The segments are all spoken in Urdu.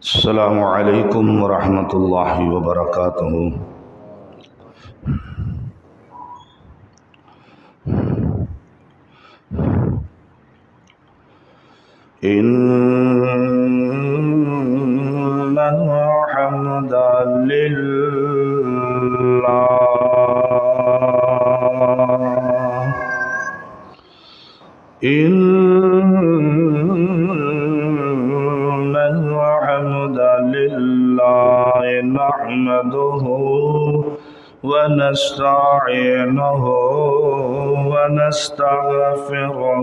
السلام عليكم ورحمة الله وبركاته. إن الحمد لله الحمد لله نحمده ونستعينه ونستغفره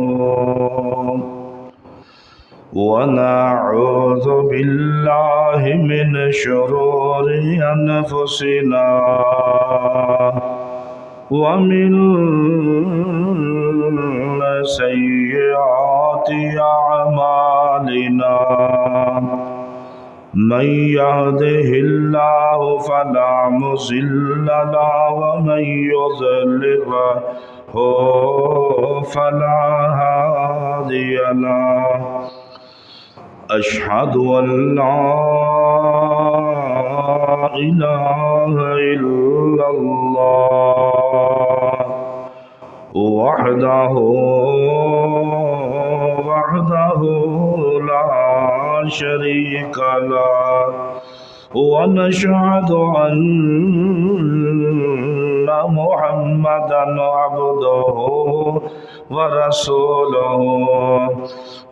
ونعوذ بالله من شرور أنفسنا ومن سيئات أعمالنا من يهده الله فلا مضل له ومن يضلل فلا هادي له أشهد أن لا إله إلا الله وحده لا شريك له ونشهد أن محمدا عبده ورسوله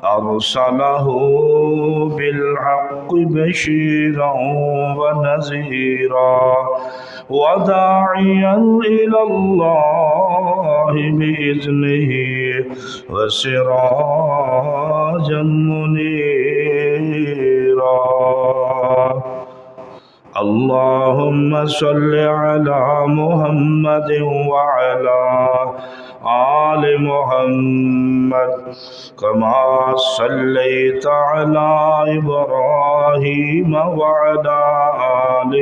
أرسله بالحق بشيرا ونذيرا وداعيا إلى الله بإذنه وسراجا منيرا اللهم صل على محمد وعلى آل محمد كما صليت على إبراهيم وعلى آل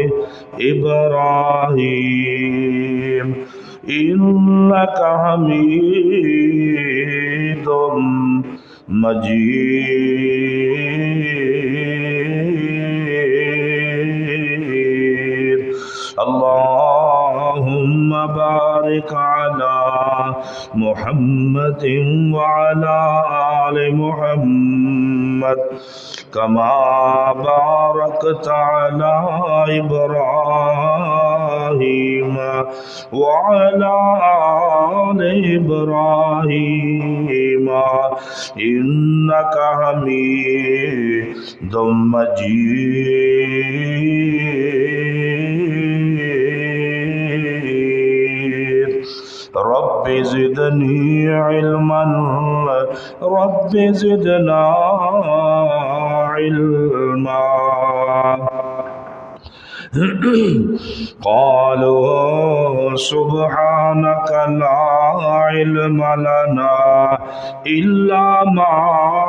إبراهيم إنك حميد مجيد اللهم بارك على محمد وعلى آل محمد كما باركت على إبراهيم وعلى آل إبراهيم إنك حميد مجيد رب زدني علما رب زدنا علما قالوا سبحانك لا علم لنا إلا ما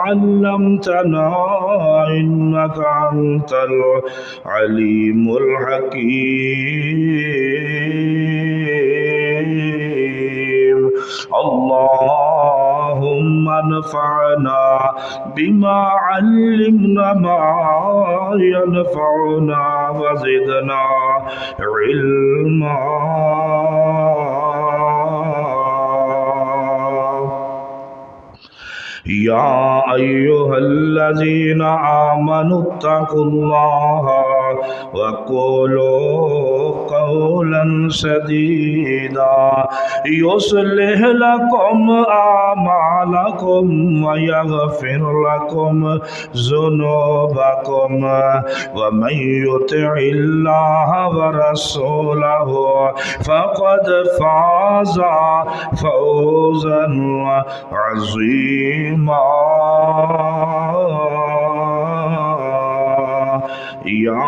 علمتنا إنك أنت العليم الحكيم اللهم انفعنا بما علمنا ما ينفعنا وزدنا علما يا أيها الذين آمنوا اتقوا الله وقولوا قولا سديدا يصلح لكم أعمالكم ويغفر لكم ذنوبكم ومن يطع الله ورسوله فقد فاز فوزا عظيما يا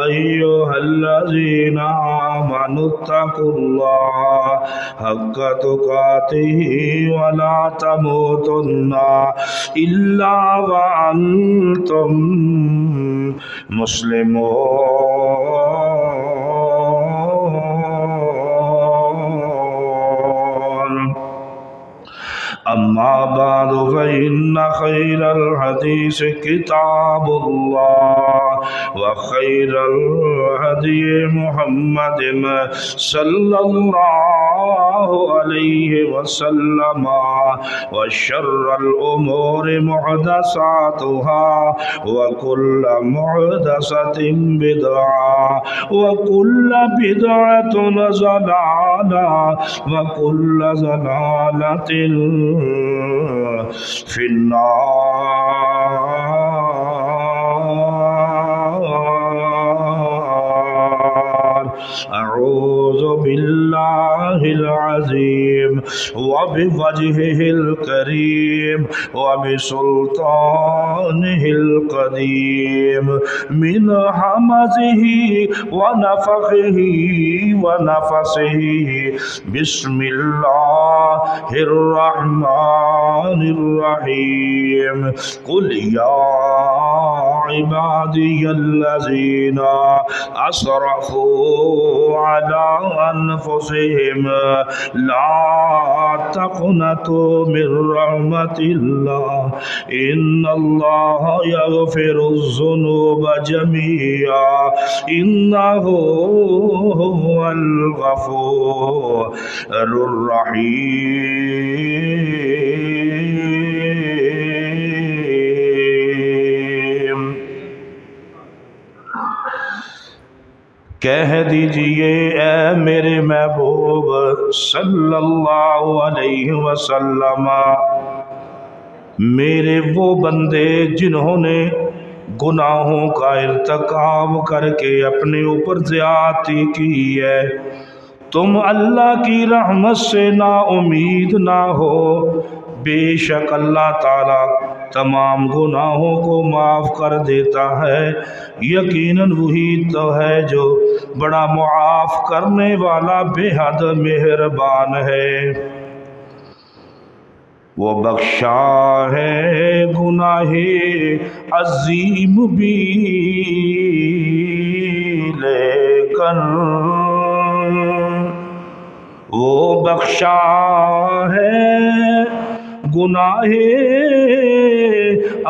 أيها الذين آمنوا اتقوا الله حق تقاته ولا تموتن إلا وأنتم مسلمون أما بعد فإن خير الحديث كتاب الله وخير الهدي محمد صلى الله عليه وسلم وشر الأمور محدثاتها وكل محدثة بدعة وكل بدعة ضلالة وكل ضلالة في النار. أعوذ بالله العظيم وبوجهه الكريم وبسلطانه القديم من همزه ونفخه ونفسه. بسم الله الرحمن الرحيم. قل يا عبادي الذين أسرفوا على أنفسهم لا تقنطوا من رحمة الله إن الله يغفر الذنوب جميعا إنه هو الغفور الرحيم. کہہ دیجئے اے میرے محبوب صلی اللہ علیہ وسلم، میرے وہ بندے جنہوں نے گناہوں کا ارتکاب کر کے اپنے اوپر زیادتی کی ہے، تم اللہ کی رحمت سے نا امید نہ ہو. بے شک اللہ تعالیٰ تمام گناہوں کو معاف کر دیتا ہے. یقیناً وہی تو ہے جو بڑا معاف کرنے والا بے حد مہربان ہے. وہ بخشا ہے گناہ عظیم بھی لیکن وہ بخشا ہے گناہ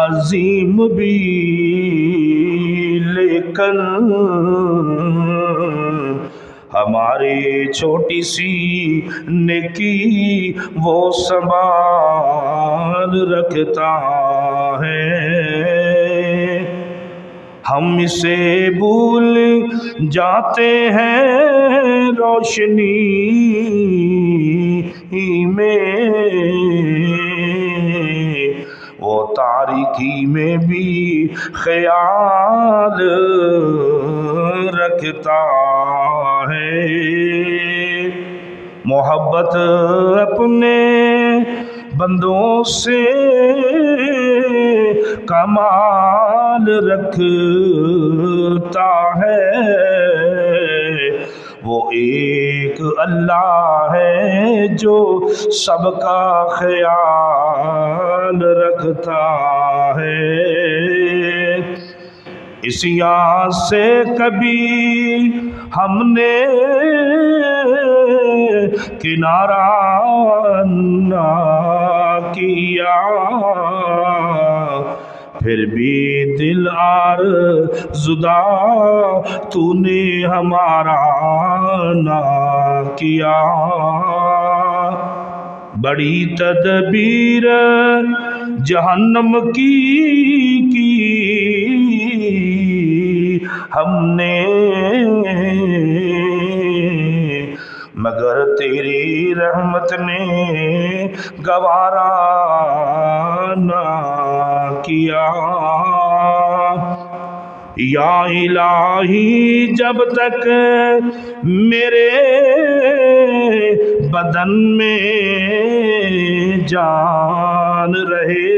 عظیم بھی لیکن ہماری چھوٹی سی نیکی وہ سنبھال رکھتا ہے. ہم اسے بھول جاتے ہیں روشنی میں، وہ تاریکی میں بھی خیال رکھتا ہے. محبت اپنے بندوں سے کمال رکھتا ہے. وہ ایک اللہ ہے جو سب کا خیال رکھتا ہے. اس یاد سے کبھی ہم نے کنارہ نہ کیا، پھر بھی دل آرزودا تو نے ہمارا نہ کیا. بڑی تدبیر جہنم کی ہم نے، مگر تیری رحمت نے گوارا نہ کیا. یا الہی جب تک میرے بدن میں جان رہے،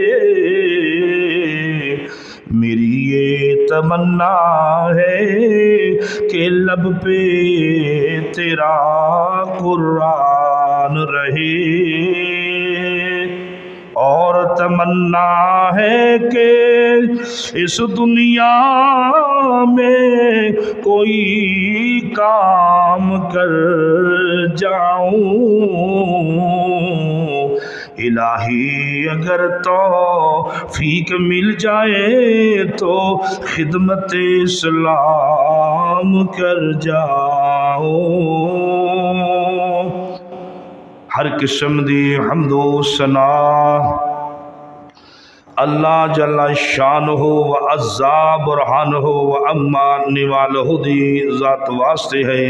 میری یہ تمنا ہے کہ لب پہ تیرا قرآن رہے، اور تمنا ہے کہ اس دنیا میں کوئی کام کر جاؤں، الہی اگر توفیق مل جائے تو خدمت اسلام کر جاؤ۔ ہر قسم دی حمد و ثنا اللہ جل شانہ و عزا برہانہ و اما نوالہ دی ذات واسطے ہے۔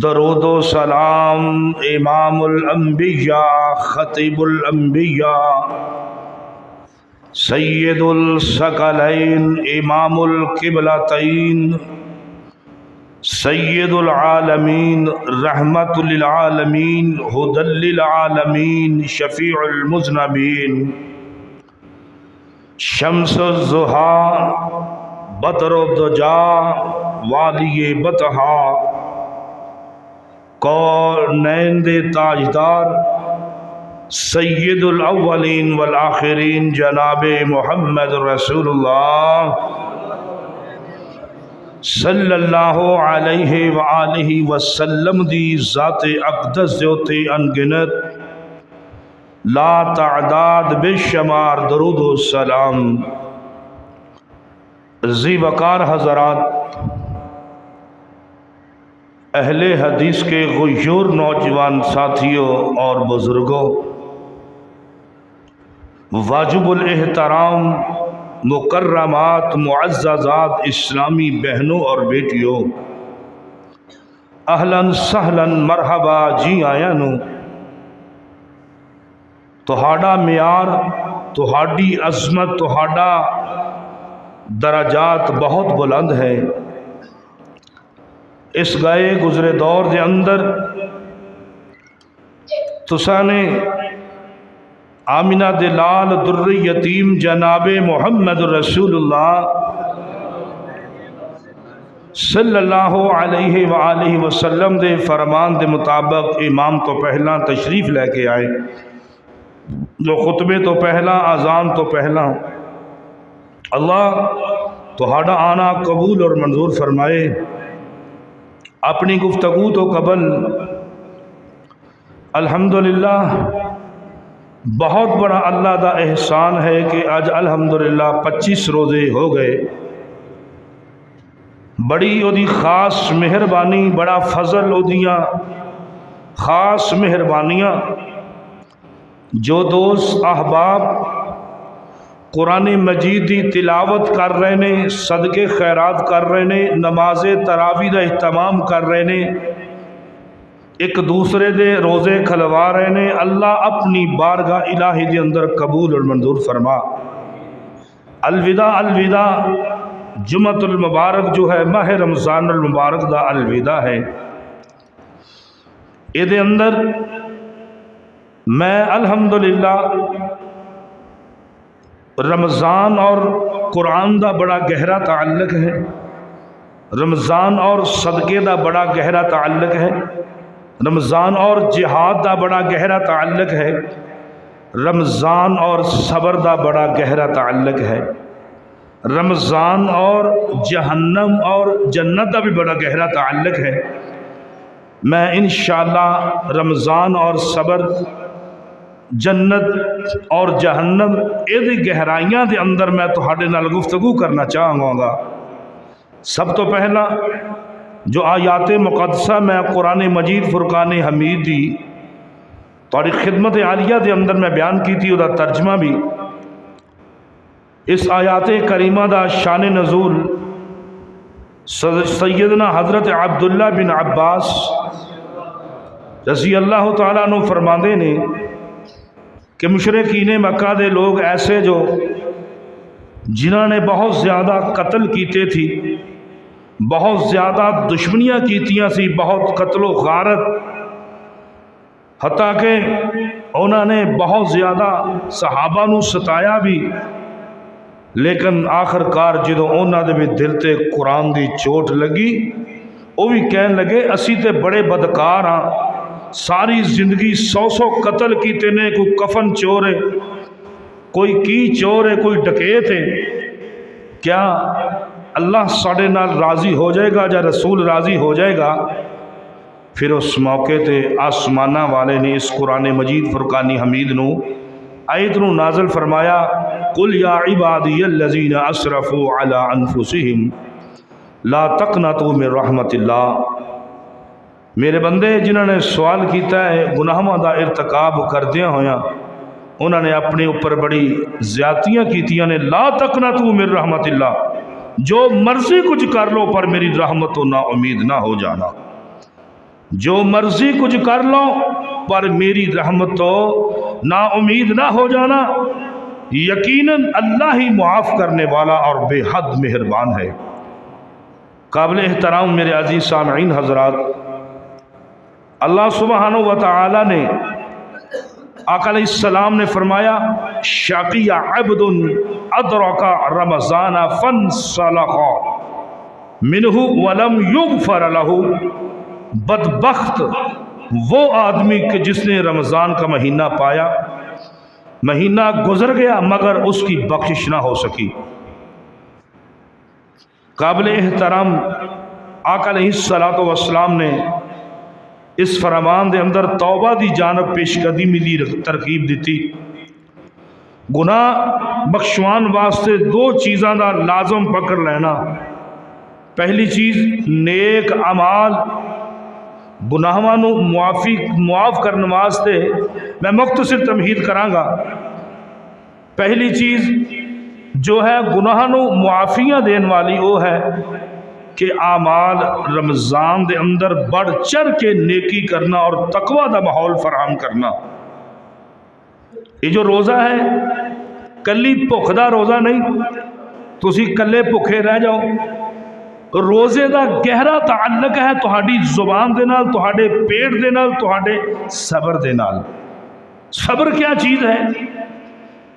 درود و سلام امام الانبیاء خطیب الانبیاء سید الثقلین امام القبلتین سید العالمین رحمت للعالمین ہدی للعالمین شفیع المذنبین شمس الضحیٰ بدر الدجا والی بطحا کونین دے تاجدار سید الاولین والآخرین جناب محمد رسول اللہ صلی اللہ علیہ وآلہ وسلم دی ذات اقدس دیوتے انگنت لا تعداد بے شمار درود و سلام۔ ذی وقار حضرات، اہل حدیث کے غیور نوجوان ساتھیوں اور بزرگوں، واجب الاحترام مکرمات معززات اسلامی بہنوں اور بیٹیوں، اہلاً سہلاً مرحبا جی آیا نو۔ تہاڈا معیار، تہاڈی عظمت، تہاڈا درجات بہت بلند ہے۔ اس گئے گزرے دور دے اندر تساں نے آمنہ دلال در یتیم جناب محمد رسول اللہ صلی اللہ علیہ وآلہ وسلم دے فرمان دے مطابق امام تو پہلا تشریف لے کے آئے، جو خطبے تو پہلا، اذان تو پہلا۔ اللہ تہاڈا آنا قبول اور منظور فرمائے۔ اپنی گفتگو تو قبل الحمدللہ بہت بڑا اللہ دا احسان ہے کہ آج الحمدللہ 25 روزے ہو گئے۔ بڑی اودی خاص مہربانی، بڑا فضل اودیاں خاص مہربانیاں، جو دوست احباب قرآن مجید دی تلاوت کر رہے نے، صدقے خیرات کر رہے نے، نماز تراویح دا اہتمام کر رہے نے، ایک دوسرے دے روزے کھلوا رہے نے، اللہ اپنی بارگاہ الہی دے اندر قبول اور منظور فرما۔ الوداع الوداع، جمعۃ المبارک جو ہے ماہ رمضان المبارک دا الوداع ہے۔ اے دے اندر میں الحمدللہ رمضان اور قرآن دا بڑا گہرا تعلق ہے، رمضان اور صدقے دا بڑا گہرا تعلق ہے، رمضان اور جہاد دا بڑا گہرا تعلق ہے، رمضان اور صبر دا بڑا گہرا تعلق ہے، رمضان اور جہنم اور جنت دا بھی بڑا گہرا تعلق ہے۔ میں انشاءاللہ رمضان اور صبر، جنت اور جہنم یہ گہرائیاں دے اندر میں تہاڈے نال گفتگو کرنا چاہوں گا۔ سب تو پہلا جو آیات مقدسہ میں قرآن مجید فرقان حمید دی تہاڈی خدمت عالیہ دے اندر میں بیان کی تھی، وہ ترجمہ بھی اس آیات کریمہ دا شان نزول سیدنا حضرت عبداللہ بن عباس رضی اللہ تعالیٰ عنہ فرماندے نے کہ مشرکین مکہ دے لوگ ایسے جو جنہوں نے بہت زیادہ قتل کیتے تھی، بہت زیادہ دشمنیاں کیتیاں سی، بہت قتل و غارت، حتیٰ کہ انہوں نے بہت زیادہ صحابہ نو ستایا بھی، لیکن آخرکار جدوں انہوں دے بھی دل تے قرآن دی چوٹ لگی، وہ بھی کہن لگے اسی تے بڑے بدکار ہاں، ساری زندگی 100 قتل کیتے نے، کوئی کفن چور ہے، کوئی کی چور ہے، کوئی ڈکیت ہے، کیا اللہ ساڑھے نال راضی ہو جائے گا یا رسول راضی ہو جائے گا؟ پھر اس موقع تے آسمانہ والے نے اس قرآن مجید فرقانی حمید نو آیت نو نازل فرمایا، قل یا عبادی الذین اسرفوا علی انفسہم لا تقنطوا من رحمت اللہ، میرے بندے جنہوں نے سوال کیتا ہے گناہاں دا ارتکاب کردیاں ہویاں انہوں نے اپنے اوپر بڑی زیادتیاں کیتیاں نے، لا تقنطوا من رحمت اللہ، جو مرضی کچھ کر لو پر میری رحمت تو نا امید نہ ہو جانا، جو مرضی کچھ کر لو پر میری رحمت تو نا امید نہ ہو جانا، یقیناً اللہ ہی معاف کرنے والا اور بے حد مہربان ہے۔ قابل احترام میرے عزیز سامعین حضرات، اللہ سبحانہ و تعالی نے آقا علیہ السلام نے فرمایا، شقی عبد ادرک رمضان فانسلخ منہ ولم یغفر لہ، بدبخت وہ آدمی کہ جس نے رمضان کا مہینہ پایا، مہینہ گزر گیا مگر اس کی بخشش نہ ہو سکی۔ قابل احترام آقا علیہ السلام نے اس فرمان دے اندر توبہ دی جانب پیش قدمی دی ترغیب دیتی۔ گناہ بخشوان واسطے دو چیزاں دا لازم پکڑ لینا، پہلی چیز نیک اعمال، گناہاں نو معاف کرنے واسطے میں مختصر تمہید کراں گا۔ پہلی چیز جو ہے گناہاں نو معافیاں دین والی وہ ہے کہ اعمال رمضان دے اندر بڑھ چڑھ کے نیکی کرنا اور تقوی دا ماحول فراہم کرنا۔ یہ جو روزہ ہے کلی بھوک دا روزہ نہیں، تسی کلے بھوکے رہ جاؤ، روزے دا گہرا تعلق ہے تہاڈی زبان دے نال، تہاڈے پیٹ دے نال، تہاڈے صبر دے نال۔ صبر کیا چیز ہے؟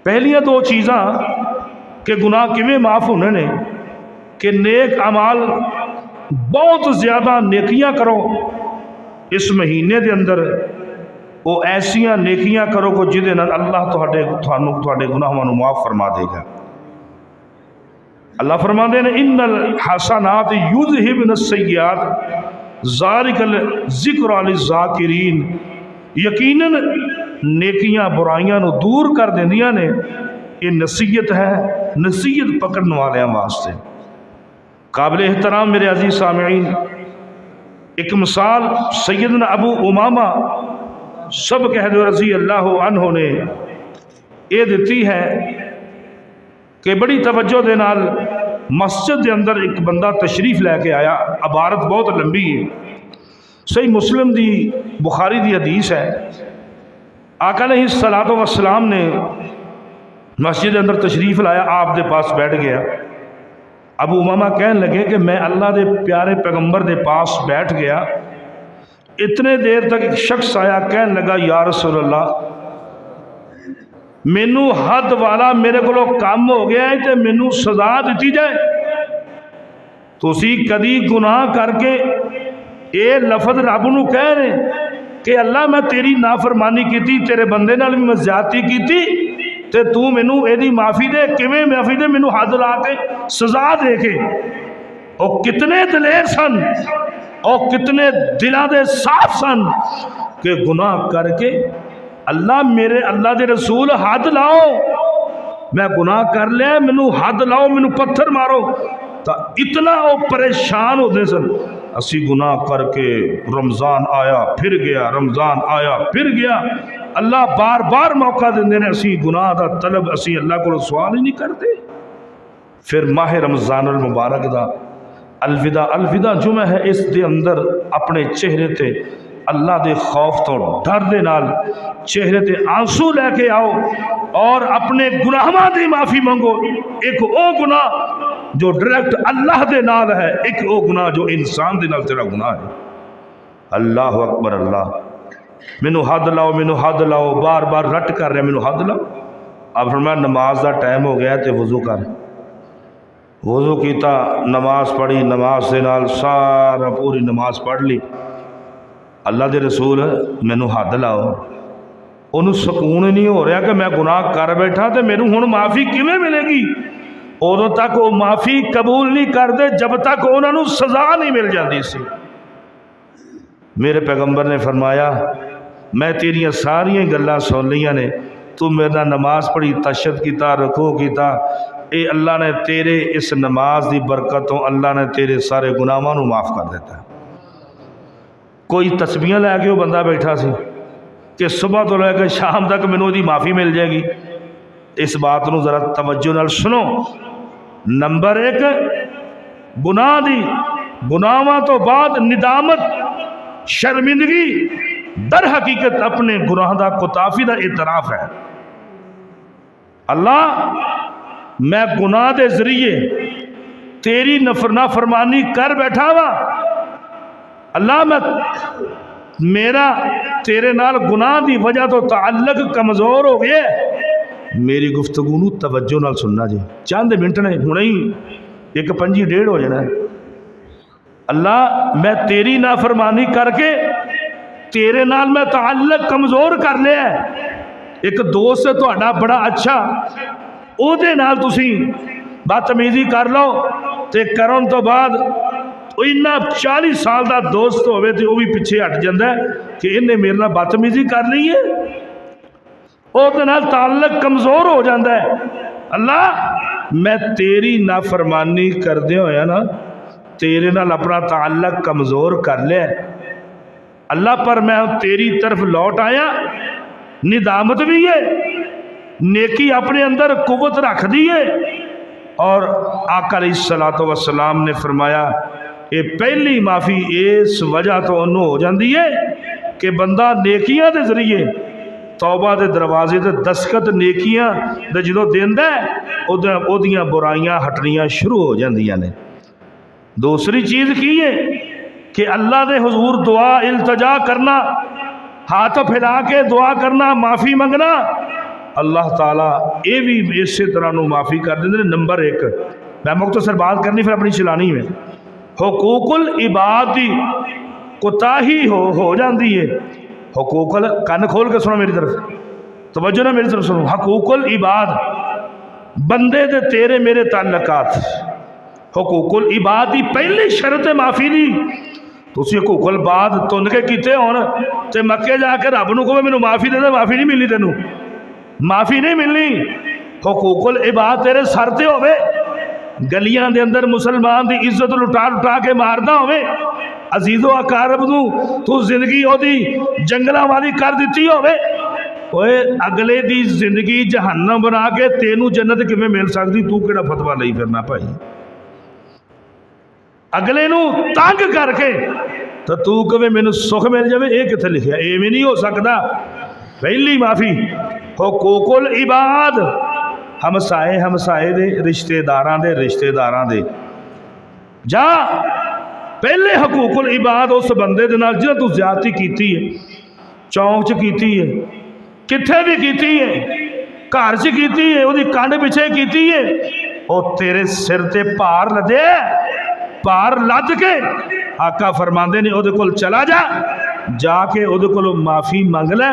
پہلیاں دو چیزاں کہ گناہ کیویں معاف ہونے نے کہ نیک اعمال بہت زیادہ نیکیاں کرو اس مہینے دے اندر، وہ ایسیاں نیکیاں کرو کو جدے نال اللہ تہاڈے گناہاں نو معاف فرما دے گا۔ اللہ فرماندے نے ان الحسنات یذہبن السیئات ذالک الذکر للذاکرین، یقیناً نیکیاں برائیاں نو دور کر دیندیاں نے، یہ نصیحت ہے، نصیحت پکڑنے والے واسطے۔ قابل احترام میرے عزیز سامعین، ایک مثال سیدنا ابو امامہ سب کہہ دو رضی اللہ عنہ نے یہ دیتی ہے کہ بڑی توجہ دے نال مسجد دے اندر ایک بندہ تشریف لے کے آیا، عبارت بہت لمبی ہے، صحیح مسلم دی بخاری دی حدیث ہے۔ آقا علیہ السلام نے مسجد دے اندر تشریف لایا، آپ دے پاس بیٹھ گیا۔ ابو امامہ کہنے لگے کہ میں اللہ دے پیارے پیغمبر دے پاس بیٹھ گیا، اتنے دیر تک ایک شخص آیا کہنے لگا یا رسول اللہ مینو حد والا میرے کو کام ہو گیا ہے تے مینو سزا دیتی جائے۔ تسی کدی گناہ کر کے اے لفظ رب نو کہہ رہے کہ اللہ میں تیری نافرمانی کیتی، تیرے بندے نال بھی میں زیادتی کیتی تے تو مینو ایدی معافی دے، کیویں معافی دے؟ مینو حد لا کے سزا دے کے۔ او کتنے دلیر سن، او کتنے دلاں دے صاف سن کہ گناہ کر کے اللہ میرے اللہ دے رسول حد لاؤ، میں گناہ کر لیا، مینو حد لاؤ، مینو پتھر مارو، تا اتنا او پریشان ہوتے سن۔ اسی گناہ کر کے رمضان آیا پھر گیا، رمضان آیا پھر گیا، اللہ بار بار موقع دیندے نے، اسی گناہ دا طلب اسی اللہ کو سوال ہی نہیں کرتے۔ پھر ماہ رمضان المبارک دا الوداع الوداع جمعہ ہے، اس دے اندر اپنے چہرے تے اللہ دے خوف تو ڈر دے نال چہرے تے آنسو لے کے آؤ اور اپنے گناہاں دی معافی مانگو۔ ایک او گناہ جو ڈائریکٹ اللہ دے نال ہے، ایک او گناہ جو انسان دے نال تیرا گناہ ہے۔ اللہ اکبر، اللہ مینو حد لاؤ، مینو حد لاؤ، بار بار رٹ کر رہے مینو حد لاؤ۔ اب فرمایا نماز دا ٹائم ہو گیا تے وضو کر، وضو کیتا، نماز پڑھی، نماز دے نال سارا پوری نماز پڑھ لی۔ اللہ دے رسول مینو حد لاؤ، انہوں سکون نہیں ہو رہا کہ میں گناہ کر بیٹھا تے میرے ہن معافی کیویں ملے گی؟ ادو تک وہ معافی قبول نہیں کرتے جب تک انہوں نے سزا نہیں مل جاتی سی۔ میرے پیغمبر نے فرمایا میں تیریاں ساریاں گلاں سن لیاں نے، تو میرے نال نماز پڑھی، تشہد کیتا، رکوع کیتا، اے اللہ نے تیرے اس نماز دی برکتوں اللہ نے تیرے سارے گناہاں نو معاف کر دیتا ہے۔ کوئی تسبیحاں لے کے وہ بندہ بیٹھا سی کہ صبح تو لے کے شام تک مینوں دی معافی مل جائے گی۔ اس بات نو ذرا توجہ نال سنو۔ نمبر ایک، گناہ دی گناہاں تو بعد ندامت، شرمندگی، در حقیقت اپنے گناہ دا کوتاہی دا اعتراف ہے۔ اللہ میں گناہ دے ذریعے تیری نافرمانی کر بیٹھا وا، اللہ میں میرا تیرے نال گناہ دی وجہ تو تعلق کمزور ہو گیا، میری گفتگو نو توجہ نال سننا جی، چند منٹ نے ہنے ہی 1:55 ہو جانا ہے۔ اللہ میں تیری نافرمانی کر کے تیرے نال میں تعلق کمزور کر لیا ہے۔ ایک دوست ہے تہاڈا بڑا اچھا، او دے نال تسی بدتمیزی کر لو تے کرن تو بعد انہا 40 سال دا دوست ہوئے تے وہ بھی پیچھے ہٹ جاندہ ہے کہ انہیں میرے نال بدتمیزی کر لی ہے، او دے نال تعلق کمزور ہو جاندہ ہے۔ اللہ میں تیری نافرمانی کر دے ہویا نا، تیرے نال اپنا تعلق کمزور کر لے اللہ، پر میں تیری طرف لوٹ آیا، ندامت بھی ہے، نیکی اپنے اندر قوت رکھ دیئے۔ اور آقا علیہ السلام نے فرمایا یہ پہلی معافی اس وجہ تو انہوں ہو جاندی ہے کہ بندہ نیکیاں دے ذریعے توبہ دے دروازے دے دستخط نیکیاں دے جدو دیندہ ہے او دیاں برائیاں ہٹنیاں شروع ہو جاندیاں نے۔ دوسری چیز کی ہے کہ اللہ دے حضور دعا التجا کرنا، ہاتھ پھیلا کے دعا کرنا، معافی منگنا، اللہ تعالیٰ یہ بھی اسی طرح نو معافی کر دیں۔ نمبر ایک، میں مختصر بات کرنی پھر اپنی چلانی میں، حقوق العباد دی کوتاہی ہو جاندی ہے۔ حقوق کان کھول کے سنو میری طرف، توجہ نہ میری طرف سنو۔ حقوق العباد بندے دے تیرے میرے تعلقات، حقوق العباد دی پہلی شرط معافی دی، تو اسی حقوق العباد تن کے کیتے ہون تے مکے جا کے رب نو کہو مینوں معافی دے دے، معافی نہیں ملنی، تینوں معافی نہیں ملنی۔ حقوق العباد تیرے سر تے ہوئے، گلیاں دے اندر مسلمان دی عزت لٹا کے ماردا ہوئے، عزیز و اقارب نو تو زندگی او دی جنگلاں والی کر دیتی ہوئے، اوے اگلے دی زندگی جہنم بنا کے تینوں جنت کیویں مل سکتی؟ تو کیڑا فتوا لئی پھرنا بھائی؟ اگلے نو تنگ کر کے تو کہے مینوں سکھ مل جائے، یہ کتنے لکھا؟ ایویں نہیں ہو سکتا۔ پہلی معافی حقوق العباد، ہمسائے دے، رشتہ داراں دے جا پہلے حقوق العباد اس بندے دے نال جنہاں تو زیادتی کیتی ہے، چونک چ کیتی ہے، کتھے بھی کیتی ہے، گھر چ کیتی ہے، وہ دی کنڈ پیچھے کیتی ہے، او تیرے سر تے پار لدے، پار لد کے آقا فرماندے نے او دے کول چلا جا کے او دے کول معافی مانگ لے،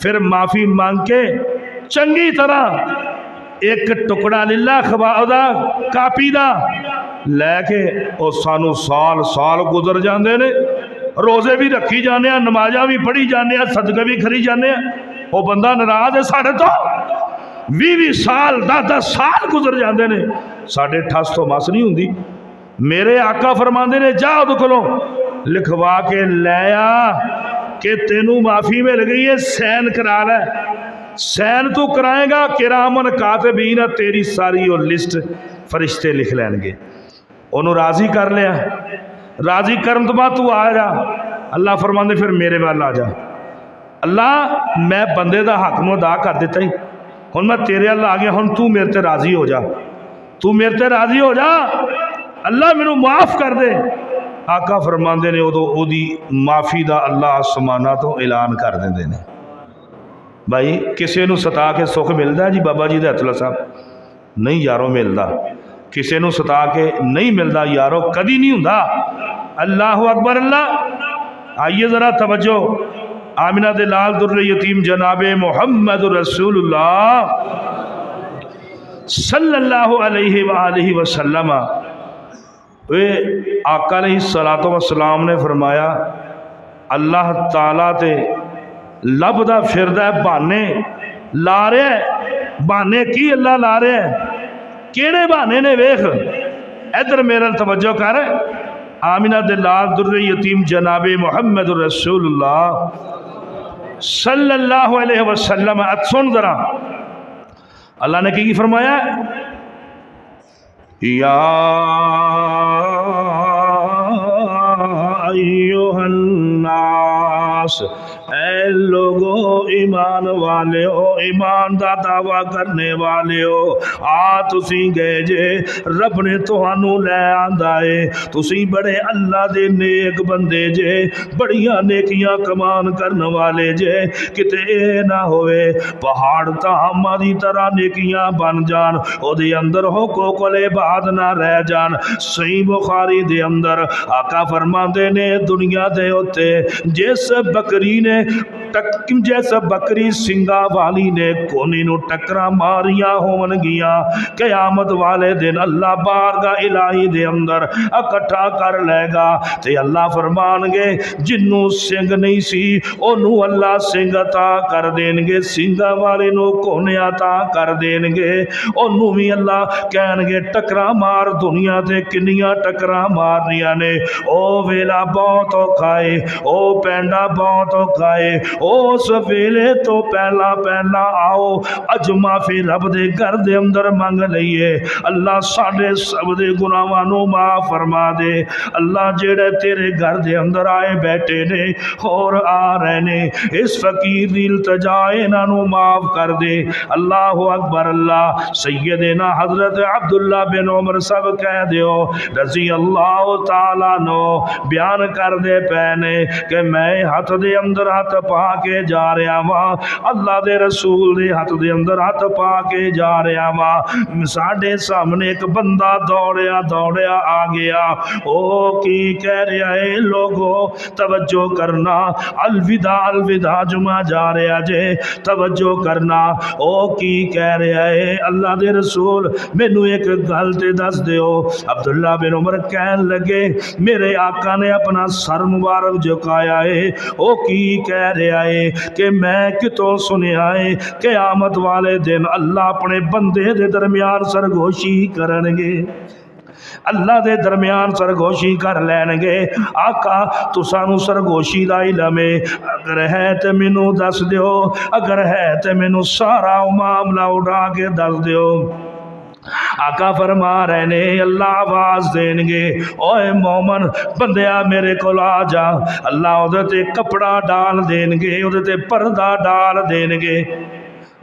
پھر معافی مانگ کے چنگی طرح ایک ٹکڑا للہ خبا دا کاپی دا لے کے او سانو سال گزر جاندے نے، روزے بھی رکھی جانے ہیں، نمازاں بھی پڑھی جانے ہیں، صدقے بھی کھری جانے ہیں، وہ بندہ ناراض ہے ساڑھے تو 20 سال 10 سال گزر جاندے نے، ساڑھے ٹھاس تو مس نہیں ہوندی۔ میرے آقا فرماندے نے جا دو کلو لکھوا کے لے آ کہ تینوں معافی مل گئی ہے، سین کرا لے، سین تو کرائے گا کرامن کاتبین، تیری ساری وہ لسٹ فرشتے لکھ لین گے۔ انہوں راضی کر لیا، راضی کرن تو بعد تو آ جا، اللہ فرماندے پھر میرے وال آ جا، اللہ میں بندے دا حق نو ادا کر دیتا ہی، ہن میں تیرے اللہ آ گیا، ہن تو میرے تے راضی ہو جا، تو میرے تے راضی ہو جا، اللہ مینوں معاف کر دے۔ آقا فرماندے نے او دی معافی دا اللہ آسماناں تو اعلان کر دیندے نے۔ بھائی کسے نو ستا کے سکھ ملدا ہے جی بابا جی دے ہتھ صاحب؟ نہیں یارو ملدا، کسے نو ستا کے نہیں ملدا یارو، کدی نہیں ہوندا۔ اللہ اکبر اللہ۔ آئیے ذرا توجہ، آمنہ دے لال در یتیم جناب محمد رسول اللہ صلی اللہ علیہ وآلہ وسلم، آقا علیہ السلام نے فرمایا اللہ تعالیٰ تے لبدا پھردا ہے بہانے لا رہا ہے. بہانے کی اللہ لا رہا ہے؟ کیڑے بہانے نے ویخ. ادھر میرا توجہ کر. آمینہ دے لال در یتیم جناب محمد رسول اللہ صلی اللہ علیہ وسلم. سن ذرا اللہ نے کی فرمایا؟ یا ایوہ الناس، اے لوگو ایمان والے ہو، ایمان دا دعویٰ کرنے والے ہو. تسی گئے جے رب نے تہانوں لے آندائے. تسی بڑے اللہ دے نیک بندے جے، بڑیاں نیکیاں کمان کرنے والے جے. کتے اے نہ ہوئے پہاڑ تہاما دی طرح نیکیاں بن جان، او دے اندر حقوق العباد نہ رہ جان. صحیح بخاری دے اندر آقا فرماندے نے دنیا دے ہوتے جس بکری نے جیسا بکری سنگا والی نے کونی نو ٹکرا ماریاں ہون گیا، قیامت والے دن اللہ بارگاہ الہی دے اندر اکٹھا کر لے گا. تے اللہ فرمان گے جنوں سنگ نہیں سی انہوں اللہ سنگ عطا کر دین گے، سنگا والے نو کونے عطا کر دین گے. انہوں بھی اللہ کہن گے ٹکرا مار، دنیا تے کنیاں ٹکرا مارنیاں نے. او ویلا بہت اوکھائے، او پینڈا بہت اوکھائے، اس ویلے تو پہلا پہلا آؤ اج معافی رب دے گھر دے اندر منگ لئیے. اللہ ساڑھے سب دے گناہاں نو معاف فرما دے. اللہ جڑے تیرے گھر دے اندر آئے بیٹھے نے اور آ رہے نے، اس فقیر دی التجا انہاں نو معاف کر دے. اللہ اکبر. اللہ سیدنا حضرت عبداللہ بن عمر سب کہہ دیو رضی اللہ تعالیٰ نو بیان کر دے پینے کہ میں ہاتھ دے اندر ہاتھ پا کے جا رہا ہاں، اللہ دے رسول دے ہاتھ دے اندر ہاتھ پا کے جا رہا ہاں. ساڈے سامنے ایک بندہ دوڑیا آ گیا. او کی کہہ رہا ہے؟ لوگو توجہ کرنا، الوداع الوداع جمعہ جا رہا جے، توجہ کرنا. او کی کہہ رہا ہے؟ اللہ دے رسول مینوں ایک گل تے دس دیو. عبداللہ بن عمر کہن لگے میرے آقا نے اپنا سر مبارک جھکایا ہے. او کی کہہ رہا ہے کہ میں کتوں سنیا ہے قیامت والے دن اللہ اپنے بندے دے درمیان سرگوشی کرنگے، اللہ دے درمیان سرگوشی کر لین گے. آقا تو سانو سرگوشی دا علم ہے، اگر ہے تے مینوں دس دیو، اگر ہے تے مینوں سارا معاملہ اڑا کے دس دیو. آقا فرما رہے نے اللہ آواز دین گے اوے مومن بندیا میرے کو آ جا. اللہ او دے کپڑا ڈال دین گے، او دے پردہ ڈال دین گے.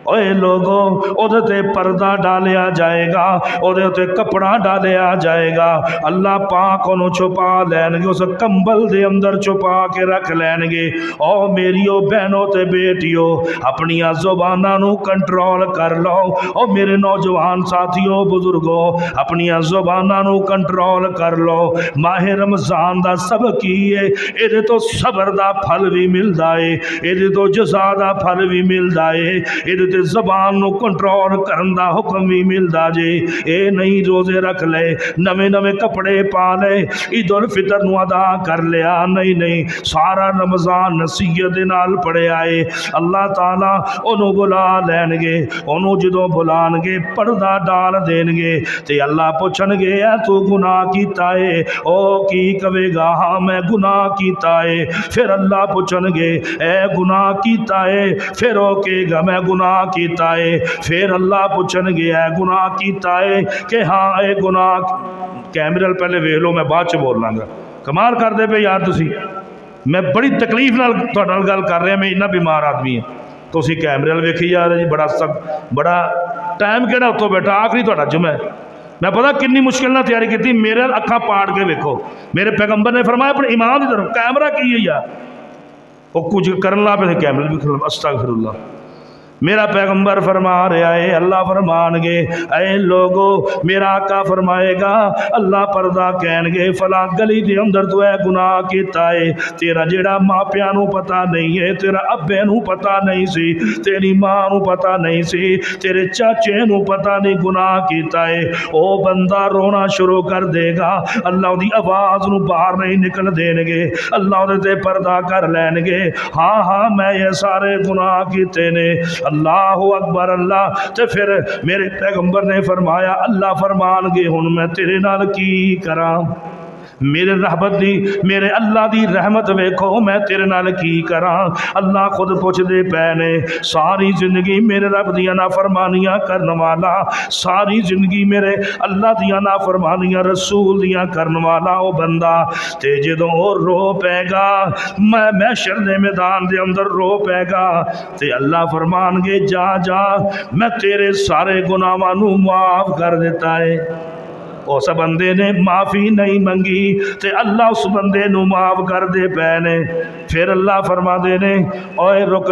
اوے لوگوں او دے پردہ ڈالیا جائے گا، او دے کپڑا ڈالیا جائے گا. اللہ پاک انہوں چھپا لین گے، اس کمبل دے اندر چھپا کے رکھ لین گے. او میریو بہنوں تے بیٹیو اپنی زباناں نو کنٹرول کر لو. او میرے نوجوان ساتھیو بزرگو اپنی زباناں نو کنٹرول کر لو. ماہ رمضان دا سبق کی ہے؟ اے تو صبر دا پھل بھی ملدا ہے، اے تو جزا دا پھل بھی ملدا ہے، اے زبان نو کنٹرول کرن دا حکم بھی ملدا جے. اے نہیں روزے رکھ لے، نویں نویں کپڑے پا لے، عید الفطر نو ادا کر لیا، نہیں سارا رمضان نصیحت دے نال پڑھیا ہے. اللہ تعالیٰ انہوں بلا لین گے، انہوں جدوں بلان گے پردہ ڈال دین گے تے اللہ پوچھن گے اے تو گناہ کیتا ہے؟ او کی کہے گا ہاں میں گناہ کیتا ہے. پھر اللہ پوچھن گے اے گناہ کیتا ہے؟ پھر او کہے گا میں گناہ کیتا ہے. پھر اللہ پوچھن گیا ہے گناہ کیتا ہے کہ ہاں اے گناہ. کیمرے پہلے ویکھ لو، میں بعد چ بولنا گا. کمال کر دے پے یار تسی، میں بڑی تکلیف نال تہاڈے نال گل کر رہا، میں اتنا بیمار آدمی ہاں. تسی کیمرے ویکھی جا رہے جی. بڑا ٹائم کہڑا اتوں بیٹھا آخری تہاڈا جمعہ ہے. میں پتا کنی مشکل نہ تیاری کی، میرے اکھاں پاڑ کے ویکھو. میرے پیغمبر نے فرمایا اپنے ایمان کی طرف کیمرہ کی ہے یار. وہ کچھ کرن لا پہ کیمرے بھی کھلو. استغفر اللہ. میرا پیغمبر فرما رہا ہے، اللہ فرمان گے اے لوگو میرا آقا فرمائے گا اللہ پردہ کہن گے فلاں گلی دے اندر تو اے گناہ کیتا ہے، تیرا جیڑا ماں پیاں نو پتہ نہیں ہے، تیرا ابے نو پتہ نہیں سی، تیری ماں نو پتہ نہیں سی، تیرے چاچے نو پتہ نہیں گناہ کیتا ہے، او بندہ رونا شروع کر دے گا، اللہ دی آواز نو باہر نہیں نکل دین گے، اللہ دے تے پردہ کر لین گے، ہاں ہاں میں یہ سارے گناہ کیتے نے، اللہ اکبر اللہ۔ تے پھر میرے پیغمبر نے فرمایا اللہ فرمان گے ہن میں تیرے نال کی کراں، میرے رحمت دی میرے اللہ دی رحمت ویکھو میں تیرے نال کی کراں، اللہ خود پوچھ دے پے نے ساری زندگی میرے رب دیاں نافرمانیاں کرن والا، ساری زندگی میرے اللہ دیاں نافرمانیاں رسول دیاں کرن والا او بندہ تے جدوں او رو پے گا میں محشر دے میدان دے اندر رو پے گا تے اللہ فرمان گے جا جا میں تیرے سارے گناہاں نو معاف کر دیتا ہے۔ اس بندے نے معافی نہیں منگی تے اللہ اس بندے نو معاف کر دے پے نے، پھر اللہ فرما دے نے اوئے رک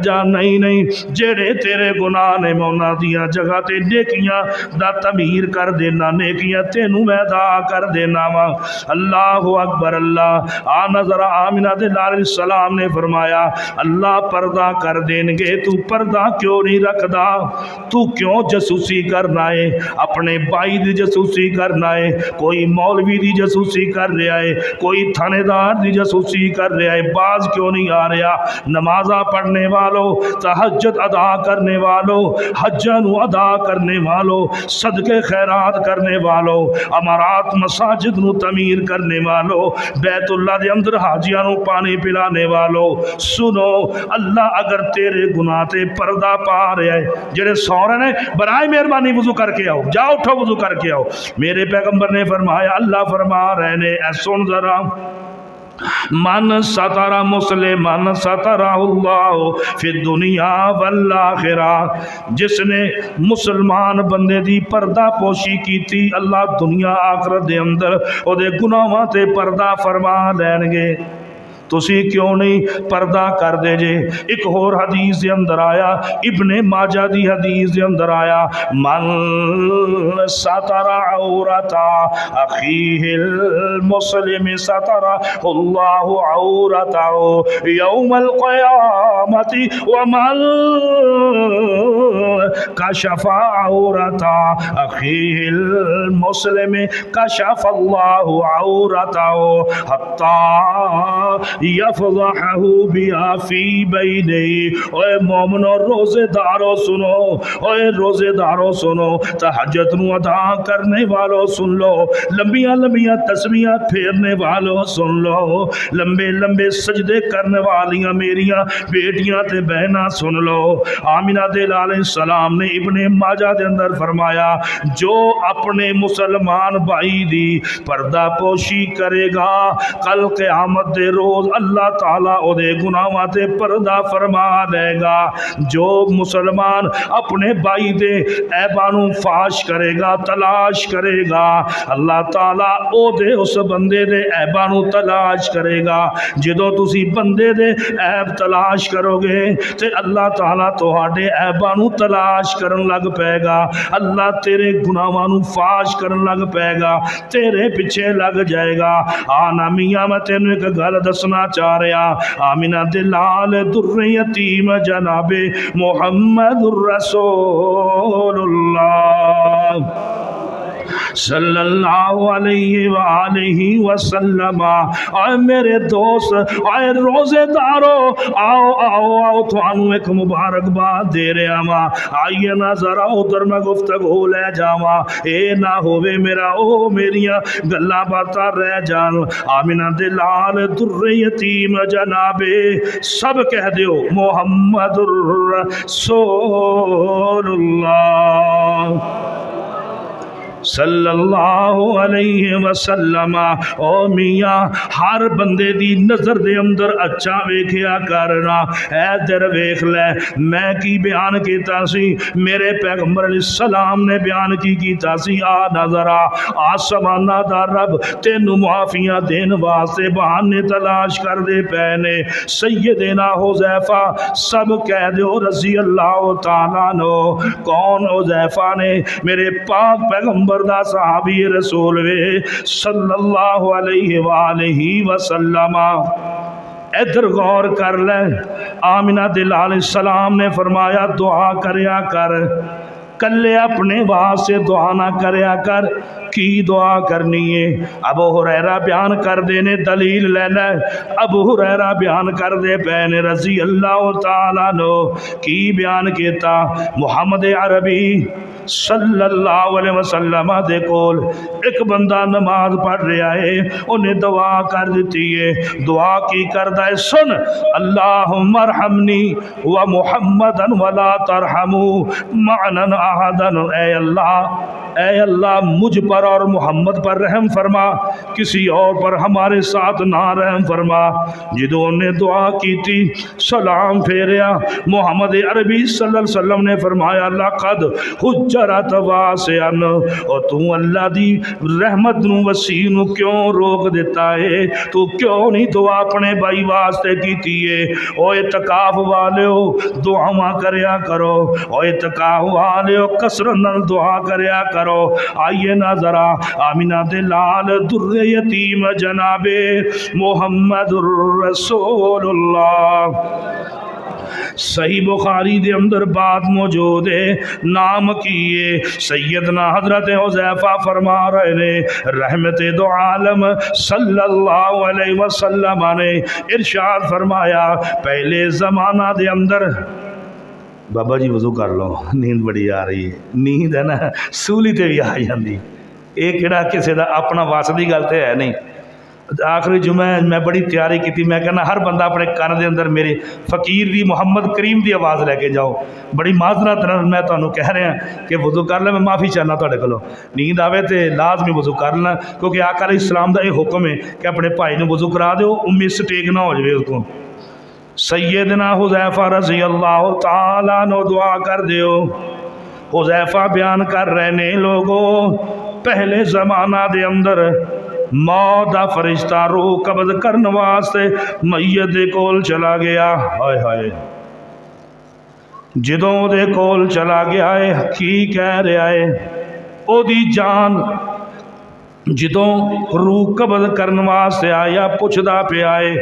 جا نہیں نہیں جیڑے تیرے گناہ نے میں انہاں دیاں جگہ تے نیکیاں دا تعمیر کر دینا، نیکیاں تینوں میں ادا کر دینا وا۔ اللہ اکبر اللہ۔ آ نظر آمنہ دے لال السلام نے فرمایا اللہ پردہ کر دین گے، تو پردہ کیوں نہیں رکھدا؟ تو کیوں جاسوسی کرنا ہے؟ اپنے بائی دی جاسوسی کرنا ہے، کوئی مولوی دی جاسوسی کر رہا ہے، کوئی تھانے دار دی جاسوسی کر رہا ہے، باز کیوں نہیں آ رہا؟ نمازاں پڑھنے والوں، تہجد ادا کرنے والوں، حجاں نو ادا کرنے والوں، صدقے خیرات کرنے والوں، امارات مساجد نو تعمیر کرنے والوں، بیت اللہ دے اندر حاجیاں نو پانی پلانے والوں، سنو اللہ اگر تیرے گناہ تے پردہ پا رہا ہے، جڑے سو رہے نے برائے مہربانی وضو کر کے آؤ، جاؤ اٹھو وضو کر کے آؤ۔ میرے پیغمبر نے فرمایا اللہ فرما رہے نے اے سن ذرا من ستر مسلمان سترہ اللہ فی الدنیا والآخرہ، جس نے مسلمان بندے دی پردہ پوشی کی تھی اللہ دنیا آخرت دے اندر او دے گناہاں تے پردہ فرما لین گے۔ تسی کیوں نہیں پردہ کر دے جے؟ ایک اور حدیث دے اندر آیا، ابن ماجہ دی حدیث دے اندر آیا من ستر عورت اخیہ المسلم ستر اللہ عورتہ یوم القیامت ومن کشف عورت اخیہ المسلم کشف اللہ عورتہ حتی یفضحہ بیا فی بینی۔ اے مومنو روزے دارو سنو، اے روزے دارو سنو، تہجد نو ادا کرنے والو سن لو، لمبیاں لمبیاں تسبیحاں پھیرنے والو سن لو، لمبے لمبے سجدے کرنے والیاں میریاں بیٹیاں تے بہناں سن لو۔ آمنہ دے علیہ السلام نے ابن ماجہ دے اندر فرمایا جو اپنے مسلمان بھائی دی پردہ پوشی کرے گا کل قیامت دے روز اللہ تعالیٰ او دے گناہاں تے پردہ فرما لے گا۔ جو مسلمان اپنے بھائی دے عیباں نو فاش کرے گا، تلاش کرے گا، اللہ تعالیٰ او دے اس بندے دے عیباں نو تلاش کرے گا۔ جدوں تسی بندے دے عیب تلاش کرو گے تے اللہ تعالیٰ تہاڈے عیباں نو تلاش کرن لگ پے گا، اللہ تیرے گناہاں نو فاش کرن لگ پے گا، تیرے پیچھے لگ جائے گا۔ آنا میاں میں تینوں ایک گل دسنا چاہ رہا، آمنہ دلال در یتیم جناب محمد الرسول اللہ صلی اللہ علیہ وآلہ وسلم۔ آئے میرے دوست، آئے روزے دارو، آؤ آؤ آؤ تھانوں ایک مبارک بات دے رہا ماں، آئیے نہ ذرا ادھر میں گفتگو لے جاواں، اے نہ ہووے میرا او میریاں گلاں باتاں رہ جان۔ آمنہ دے لال در یتیم جناب سب کہہ دیو محمد الرسول اللہ۔ صلی اللہ علیہ وسلم۔ او میاں ہر بندے دی نظر دے اندر اچھا ویکھیا کرنا۔ ادھر ویکھ لے میں کی بیان کیتا سی، میرے پیغمبر علیہ السلام نے بیان کی کیتا سی، آ نظر آسمانہ دا رب تینو معافیاں دین واسطے بہانے تلاش کر دے پے نے۔ سیدنا حذیفہ سب کہہ دیو رضی اللہ تعالیٰ عنہ۔ کون حذیفہ نے؟ میرے پاک پیغمبر دا صحابی رسول وے صلی اللہ علیہ وآلہ وسلم۔ ادھر غور کر لے، آمنہ دلال علیہ السلام نے فرمایا دعا کریا کر، کلے اپنے واسطے دعا نہ کریا کر۔ کی دعا کرنی ہے؟ ابو ہریرہ بیان کر دینے، دلیل لے لے۔ ابو ہریرہ بیان کر دے پہنے رضی اللہ تعالیٰ عنہ کی بیان کیتا، محمد عربی صلی اللہ علیہ وسلم دے کول ایک بندہ نماز پڑھ رہا ہے، انہیں دعا کر دیتی ہے۔ دعا کی کردہ ہے؟ سن، اللہم ارحمنی و محمدن ولا ترحمو معنن احدن۔ اے اللہ مجھ پر اور محمد پر رحم فرما، کسی اور پر ہمارے ساتھ نہ رحم فرما۔ جدوں نے دعا کی تھی سلام پھیریا، محمد عربی صلی اللہ علیہ وسلم نے فرمایا لقد حجرت واسعن، اور تو اللہ دی رحمت نو وسیع نو کیوں روک دیتا ہے؟ تو کیوں نہیں دعا اپنے بھائی واسطے کیتی ہے؟ او اعتکاف والیو دعا کریا کرو، او اعتکاف والیو کثرت نال دعا کریا کرو۔ آئیے نا ذرا آمینہ دلال در یتیم جناب محمد الرسول اللہ۔ صحیح بخاری دے اندر بات موجود ہے، نام کیے سیدنا حضرت حذیفہ فرما رہے نے، رحمت دو عالم صلی اللہ علیہ وسلم نے ارشاد فرمایا پہلے زمانہ دے اندر، بابا جی وضو کر لو نیند بڑی آ رہی ہے، نیند ہے نا سولی تے بھی آ جاندی، ایک کہڑا کسی دا اپنا واسطے دی گل تے ہے نہیں۔ آخری جمعہ میں بڑی تیاری کی تھی، میں کہنا ہر بندہ اپنے کان دے اندر میرے فقیر دی محمد کریم دی آواز لے کے جاؤ۔ بڑی معذرت میں تمہیں کہہ رہا کہ وضو کر لیں، میں معافی چاہنا تھوڑے کولوں، نیند آوے تے لازمی وضو کر لینا، کیونکہ آقا علیہ السلام دا یہ حکم ہے کہ اپنے بھائی نے وضو کرا دیو، مسٹیک نہ ہو جائے اس کو۔ سیدنا حذیفہ رضی اللہ تعالیٰ عنہ دعا کر دیو۔ حذیفہ بیان کر رہے نے لوگوں، پہلے زمانہ دے اندر موت دا فرشتہ روح قبض کرنے واسطے میت دے کول چلا گیا، ہائے ہائے، جدوں دے کول چلا گیا ہے کی کہہ رہا ہے؟ او دی جان جدوں روح قبض کرنے واسطے آیا پوچھدا پیا ہے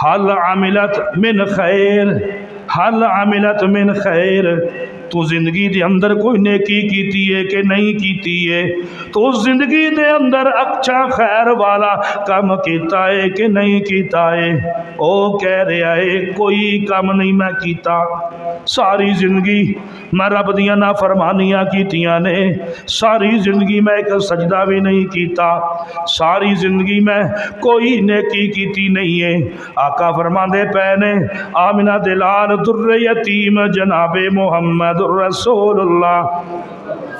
حل عملت من خیر، حل عملت من خیر، تو زندگی دے اندر کوئی نیکی کیتی ہے کہ نہیں کیتی ہے؟ تو زندگی دے اندر اچھا خیر والا کام کیتا ہے کہ نہیں کیتا ہے؟ او کہہ رہا ہے کوئی کام نہیں میں کیتا، ساری زندگی میں رب دیاں نافرمانیاں کیتیاں نے، ساری زندگی میں ایک سجدہ بھی نہیں کیتا، ساری زندگی میں کوئی نیکی کیتی نہیں ہے۔ آقا فرماندے پے نے آمنہ دلال در یتیم جناب محمد الرسول اللہ۔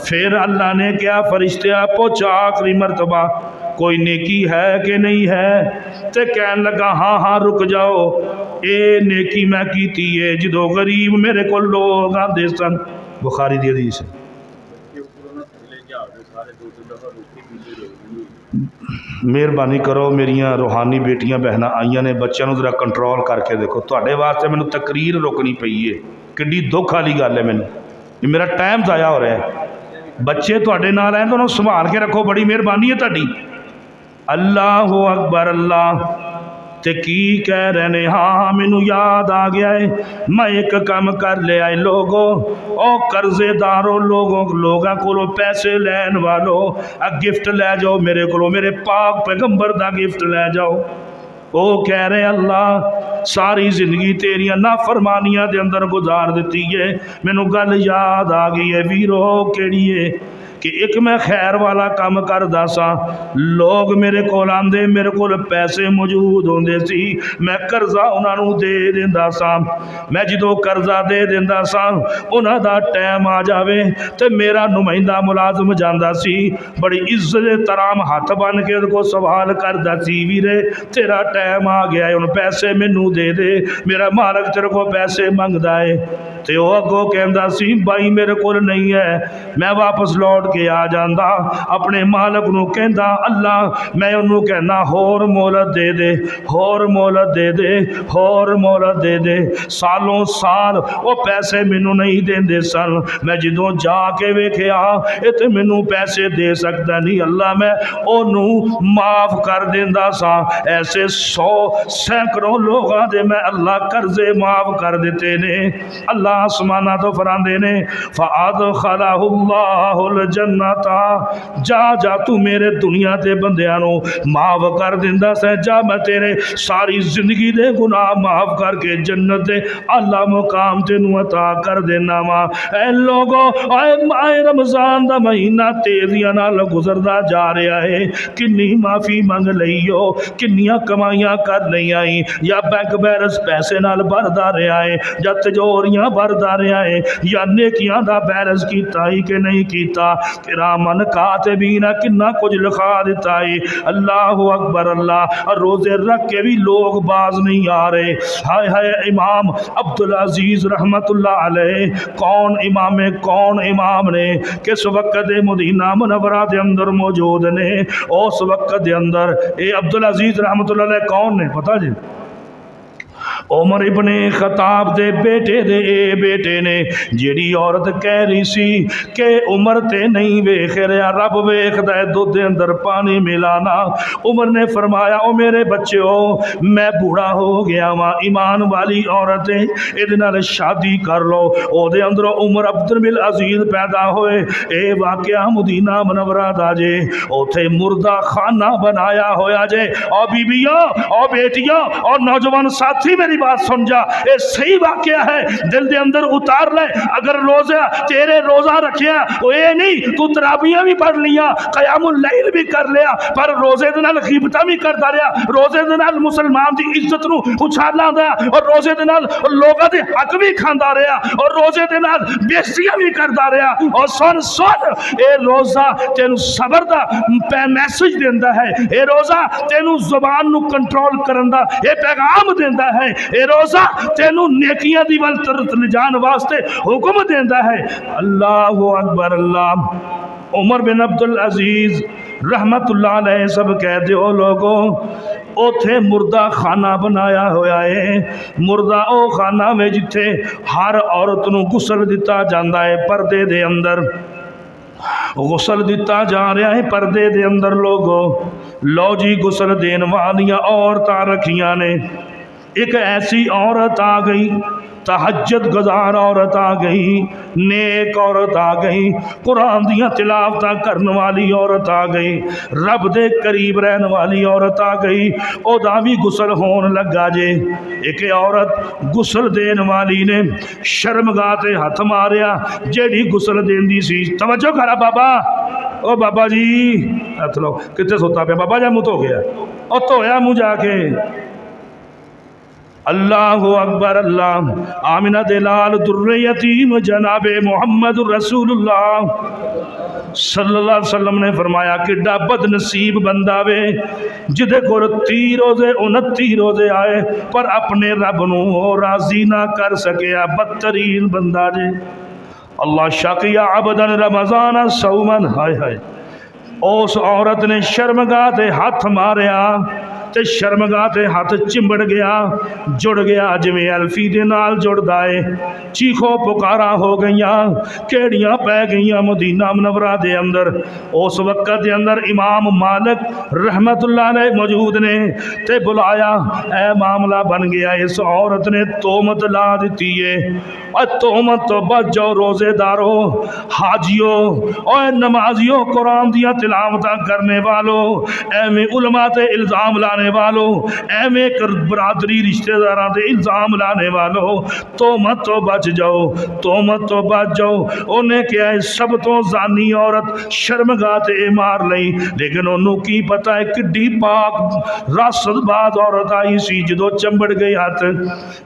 پھر اللہ نے کیا فرشتے پوچھا آخری مرتبہ کوئی نیکی ہے کہ نہیں ہے؟ تے کہنے لگا ہاں ہاں رک جاؤ، اے نیکی میں کیتی ہے جدو غریب میرے کو لوگ آندے سن۔ بخاری دی حدیث ہے۔ مہربانی کرو میریاں روحانی بیٹیاں بہناں آئیاں نے، بچوں ذرا کنٹرول کر کے دیکھو، تواڈے واسطے مینوں تقریر روکنی پئی ہے، کڈی دکھ والی گل ہے، مینوں یہ میرا ٹائم ضائع ہو رہا ہے۔ بچے تواڈے نال ہیں تو انہوں سنبھال کے رکھو، بڑی مہربانی ہے تہاڈی۔ اللہ اکبر، اللہ تے کی کہہ رہے نے؟ ہاں مینوں یاد آ گیا ہے، میں ایک کام کر لے آئے لوگوں، او قرضے داروں لوگاں کولو پیسے لین والو، گفٹ لے جاؤ میرے کولو، میرے پاک پیغمبر دا گفٹ لے جاؤ۔ او کہہ رہے اللہ ساری زندگی تیریاں نافرمانیاں دے اندر گزار دیتی ہے، مینوں گل یاد آ گئی ہے۔ ویرو کیڑی ہے؟ کہ ایک میں خیر والا کام کردا سا، لوگ میرے کول آندے، میرے کول پیسے موجود ہوندے سی، میں قرضہ انہاں نوں دے دیندا سا، میں جدوں قرضہ دے دیندا سا انہاں دا ٹائم آ جاوے تے میرا نمائندہ ملازم جاندا سی، بڑی عزت احترام ہاتھ بن کے کو سوال کردا سی، ویرے تیرا ٹائم آ گیا ہے ہن پیسے مینوں دے دے، میرا مالک تیرے کو پیسے منگدا ہے، تے او اگوں کہندا سی بھائی میرے کول نہیں ہے، میں واپس لوٹ کے آ جاندا، اپنے مالک نو کہندا اللہ میں انہوں کہنا ہور مہلت دے دے، ہور مہلت دے دے، ہور مہلت دے دے، سالوں سال وہ پیسے مینوں نہیں دیندے سن، میں جدوں جا کے ویکھیا اے تے مینوں پیسے دے سکدا نہیں، اللہ میں انہوں معاف کر دیندا سا، ایسے 100 سینکڑوں لوگاں دے میں اللہ قرضے معاف کر دیتے نے۔ اللہ آسمانہ تو فراندے نے فَأَدْخَلَهُ اللَّهُ الْجَنَّةَ، جا جا تو میرے دنیا دے بندیاں نو معاف کر دیندا سے، جا میں تیرے ساری زندگی دے گناہ معاف کر کے جنت دے اعلیٰ مقام تینوں عطا کر دینا وا۔ اے لوگو اے رمضان دا مہینہ تیزیاں نال گزردا جا رہا ہے، کنی معافی منگ لئیو، کنیاں کمائیاں کر لئیاں، یا بینک بیلنس پیسے نال بھردا رہا ہے، یا تجوریاں بھردا رہا ہے، یا نیکیاں دا بیلنس کیتا ہی کہ نہیں کیتا، کرامن کاتبین کنا کچھ لکھا دیتا ہے۔ اللہ اکبر اللہ، روزے رکھ کے بھی لوگ باز نہیں آ رہے۔ ہائے ہائے، امام عبدالعزیز رحمت اللہ علیہ کون امام نے کس وقت مدینہ منورہ دے اندر موجود نے، اس وقت دے اندر اے عبدالعزیز رحمت اللہ علیہ کون نے پتہ جی؟ عمر ابن خطاب دے بیٹے نے جیڑی عورت کہہ رہی سی کہ عمر تے نہیں ویکھ رہا، رب ویکھدا ہے دودھ دے اندر پانی ملانا، عمر نے فرمایا او میرے بچیو میں بوڑھا ہو گیا وا، ایمان والی عورت ہے اے نال شادی کر لو، او دے اندر عمر عبدالعزیز پیدا ہوئے۔ اے واقعہ مدینہ منورہ دا جے، اوتھے مردہ خانہ بنایا ہویا جے، او بیبیاں او بیٹیاں اور نوجوان ساتھی میری بات سن جا، یہ صحیح واقعہ ہے، دل دے اندر اتار لے، اگر روزہ تیرے روزہ رکھیا وہ یہ نہیں تو تراویحاں بھی پڑھ لیاں، قیام اللیل بھی کر لیا، پر روزے دے نال غیبتاں بھی کردا رہیا، روزے دے نال مسلمان دی عزت نو اچھالاں دا، اور روزے دے نال لوگاں دے حق بھی کھاندا رہیا، اور روزے دے نال بےعزتیاں بھی کردا رہیا، اور سن اے روزہ تینو صبر دا میسج دیندا ہے، اے روزہ تینو زبان نو کنٹرول کرن دا اے پیغام دیندا ہے، اے روزہ تینو نیکیاں دی ول طرف لے جان واسطے حکم دیندا ہے۔ اللہ اکبر اللہ۔ عمر بن عبدالعزیز رحمت اللہ علیہ سب کہہ دیو لوگوں، اوتھے مردہ خانہ بنایا ہویا ہے، مردہ او خانہ میں جتھے ہر عورت نو غسل دتا جاندا ہے، پردے دے اندر غسل دیتا جا رہا ہے، پردے دے اندر لوگوں لو جی غسل دین والیاں عورتاں رکھیاں نے، ایک ایسی عورت آ گئی، تہجد گزار عورت آ گئی، نیک عورت آ گئی، قرآن دیاں تلاوتاں کرن والی عورت آ گئی، رب دے قریب رہن والی عورت آ گئی، او دا بھی غسل ہون لگا جے۔ ایک عورت غسل دین والی نے شرمگاہ تے ہاتھ ماریا، جیڑی غسل دیندی سی، توجہ کرا بابا، او بابا جی ہاتھ لو، کتے سوتا پیا بابا جا منہ تو گیا، او تویا منہ جا کے، اللہ اکبر اللہ۔ آمنہ دلال در یتیم جناب محمد رسول اللہ صلی اللہ علیہ وسلم نے فرمایا کڈا بد نصیب بندہ وے جدے کو 30 روزے 29 روزے آئے پر اپنے رب نو راضی نہ کر سکیا، بدترین بندہ جے۔ اللہ شقی عبدا رمضان صومن، ہائے ہائے، اس عورت نے شرمگاہ تے ہاتھ ماریا تے شرمگاہ تے ہاتھ چمبڑ گیا، جڑ گیا جویں الفی دے نال جڑ دائے، چیخو پکارا ہو گئیاں، کیڑیاں پہ گئیاں مدینہ منورہ دے اندر۔ اس وقت دے اندر امام مالک رحمت اللہ علیہ موجود نے تے بلایا، اے معاملہ بن گیا، اس عورت نے تہمت لا دیتی ہے، اور تہمت تو بچ جاؤ روزے دارو، حاجیو اور نمازیوں، قرآن دیا تلاوتاں کرنے والو، اے میں علماء تے الزام لانے لانے والوں، ایویں کر برادری رشتہ داراں دے الزام لانے والوں، تہمت تو بچ جاؤ، تہمت تو بچ جاؤ۔ انہیں کیا ہے سب تو زانی عورت شرمگاہ تے مار لئی، لیکن انہوں کی پتہ ہے کڈی پاک راست باز عورت آئی سی، جدو چمبڑ گئی ہاتھ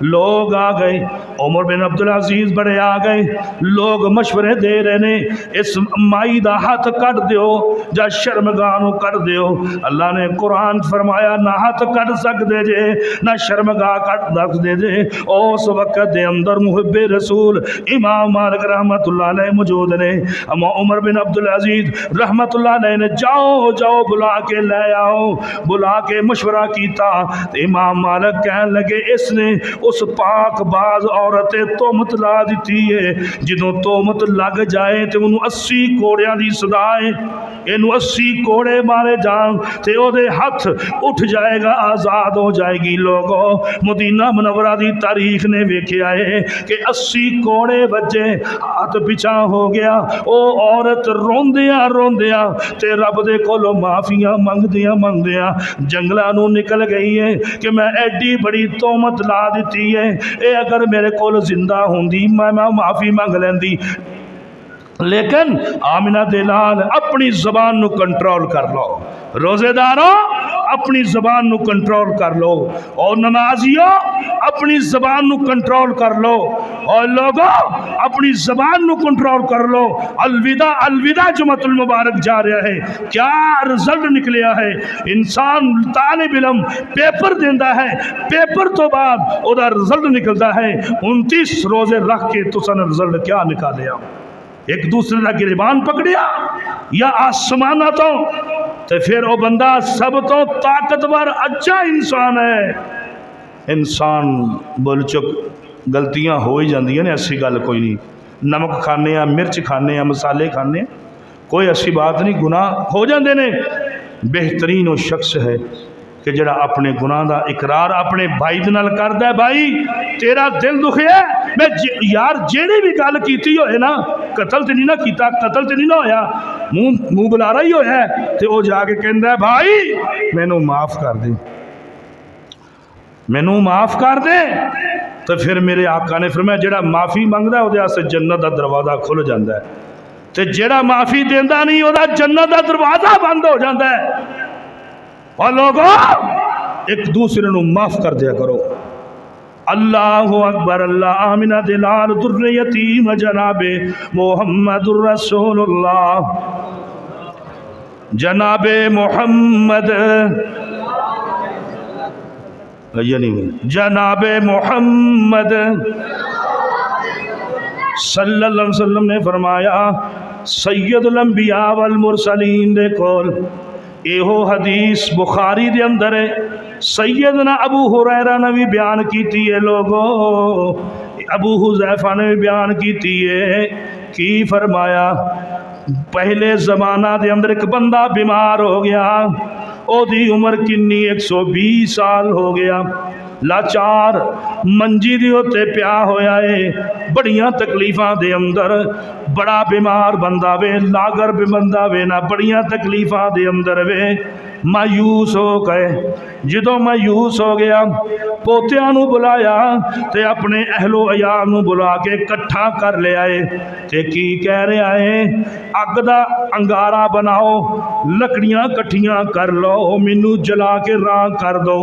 لوگ آ گئے، عمر بن عبدالعزیز بڑے آ گئے، لوگ مشورے دے رہے نے اس مائی دا ہاتھ کٹ دیو جا شرمگاہ نو کٹ دیو۔ اللہ نے قرآن فرمایا نہ ہاتھ کٹ سکدے جے نہ شرمگاہ کٹ سکدے جے۔ اس وقت دے اندر محب رسول امام مالک رحمت اللہ علیہ موجود نے، اما عمر بن عبدالعزیز رحمت اللہ علیہ نے جاؤ جاؤ بلا کے لے آؤ، بلا کے مشورہ کیتا۔ امام مالک کہنے لگے اس نے اس پاک باز عورت تہمت لا دیتی ہے، جدوں تہمت لگ جائے تے انہوں 80 کوڑیاں دی سزا ہے، اینو 80 کوڑے مارے جان تے او دے ہاتھ اٹھ جائے گا، آزاد ہو جائے گی۔ لوگوں مدینہ منورہ دی تاریخ نے ویکھیا ہے کہ 80 کوڑے بجے ہاتھ پیچھا ہو گیا، او عورت روندیاں روندیاں تے رب دے کولوں معافیاں منگدیاں جنگلاں نو نکل گئی ہے کہ میں ایڈی بڑی تہمت لا دیتی ہے، اے اگر میرے کول زندہ ہوندی میں معافی منگ لیندی۔ لیکن آمنہ دلال اپنی زبان نو کنٹرول کر لو، روزے داروں اپنی زبان نو کنٹرول کر لو، اور نمازیوں اپنی زبان نو کنٹرول کر لو، اور لوگوں اپنی زبان نو کنٹرول کر لو۔ الوداع الوداع جمعۃ المبارک جا رہا ہے، کیا رزلٹ نکلیا ہے؟ انسان طالب علم پیپر دیندا ہے، پیپر تو بعد او دا رزلٹ نکلدا ہے، 29 روزے رکھ کے تساں نے رزلٹ کیا نکالیا؟ ایک دوسرے کا گریبان پکڑیا یا آسمانہ تو پھر وہ بندہ سب تو طاقتور اچھا انسان ہے۔ انسان بول چک غلطیاں ہو ہی جاندی ہیں، ایسی گل کوئی نہیں، نمک کھانے ہیں، مرچ کھانے ہیں، مسالے کھانے ہیں، کوئی ایسی بات نہیں، گناہ ہو جاندے نے۔ بہترین وہ شخص ہے کہ جڑا اپنے گناہ دا اقرار اپنے بھائی دے نال کردا ہے، بھائی تیرا دل دکھیا ہے، میں یار جیڑی بھی گل کیتی ہوئے نا، قتل تے نہیں نہ کیتا، قتل تے نہیں نہ ہویا، منہ بلارا ہی ہویا ہے، تے او جا کے کہندا ہے بھائی مینوں معاف کر دے، مینوں معاف کر دے۔ تو پھر میرے آقا نے فرمایا جڑا معافی منگدا ہے او دے واسطے جنت دا دروازہ کھل جاندا ہے، تے جڑا معافی دیندا نہیں او دا جنت دا دروازہ بند ہو جاندا ہے۔ اور لوگوں ایک دوسرے نو معاف کر دیا کرو۔ اللہ اکبر، اللہ آمنہ دلال در یتیم جناب محمد الرسول اللہ، جناب محمد جناب محمد صلی اللہ علیہ وسلم نے فرمایا سید الانبیاء والمرسلین دے کول ایہو حدیث بخاری دے اندر ہے، سیدنا ابو ہریرہ نے بھی بیان کیتی ہے، لوگوں ابو حذیفہ نے بھی بیان کیتی ہے۔ کی فرمایا پہلے زمانہ دے اندر ایک بندہ بیمار ہو گیا، او دی عمر کنی 120 سال ہو گیا، لاچار منجی دی ہوتے پیا ہویا ہے، بڑیاں تکلیفاں دے اندر، بڑا بیمار بندہ وے، لاگر بھی بندہ وے نا، بڑیاں تکلیفاں دے اندر وے، مایوس ہو گئے۔ جدوں مایوس ہو گیا پوتیاں نو بلایا تے اپنے اہل و عیال نو بلا کے کٹھا کر لے آئے تے کی کہہ رہے آئے اگ دا انگارہ بناؤ، لکڑیاں کٹھیاں کر لو، مینو جلا کے راہ کر دو،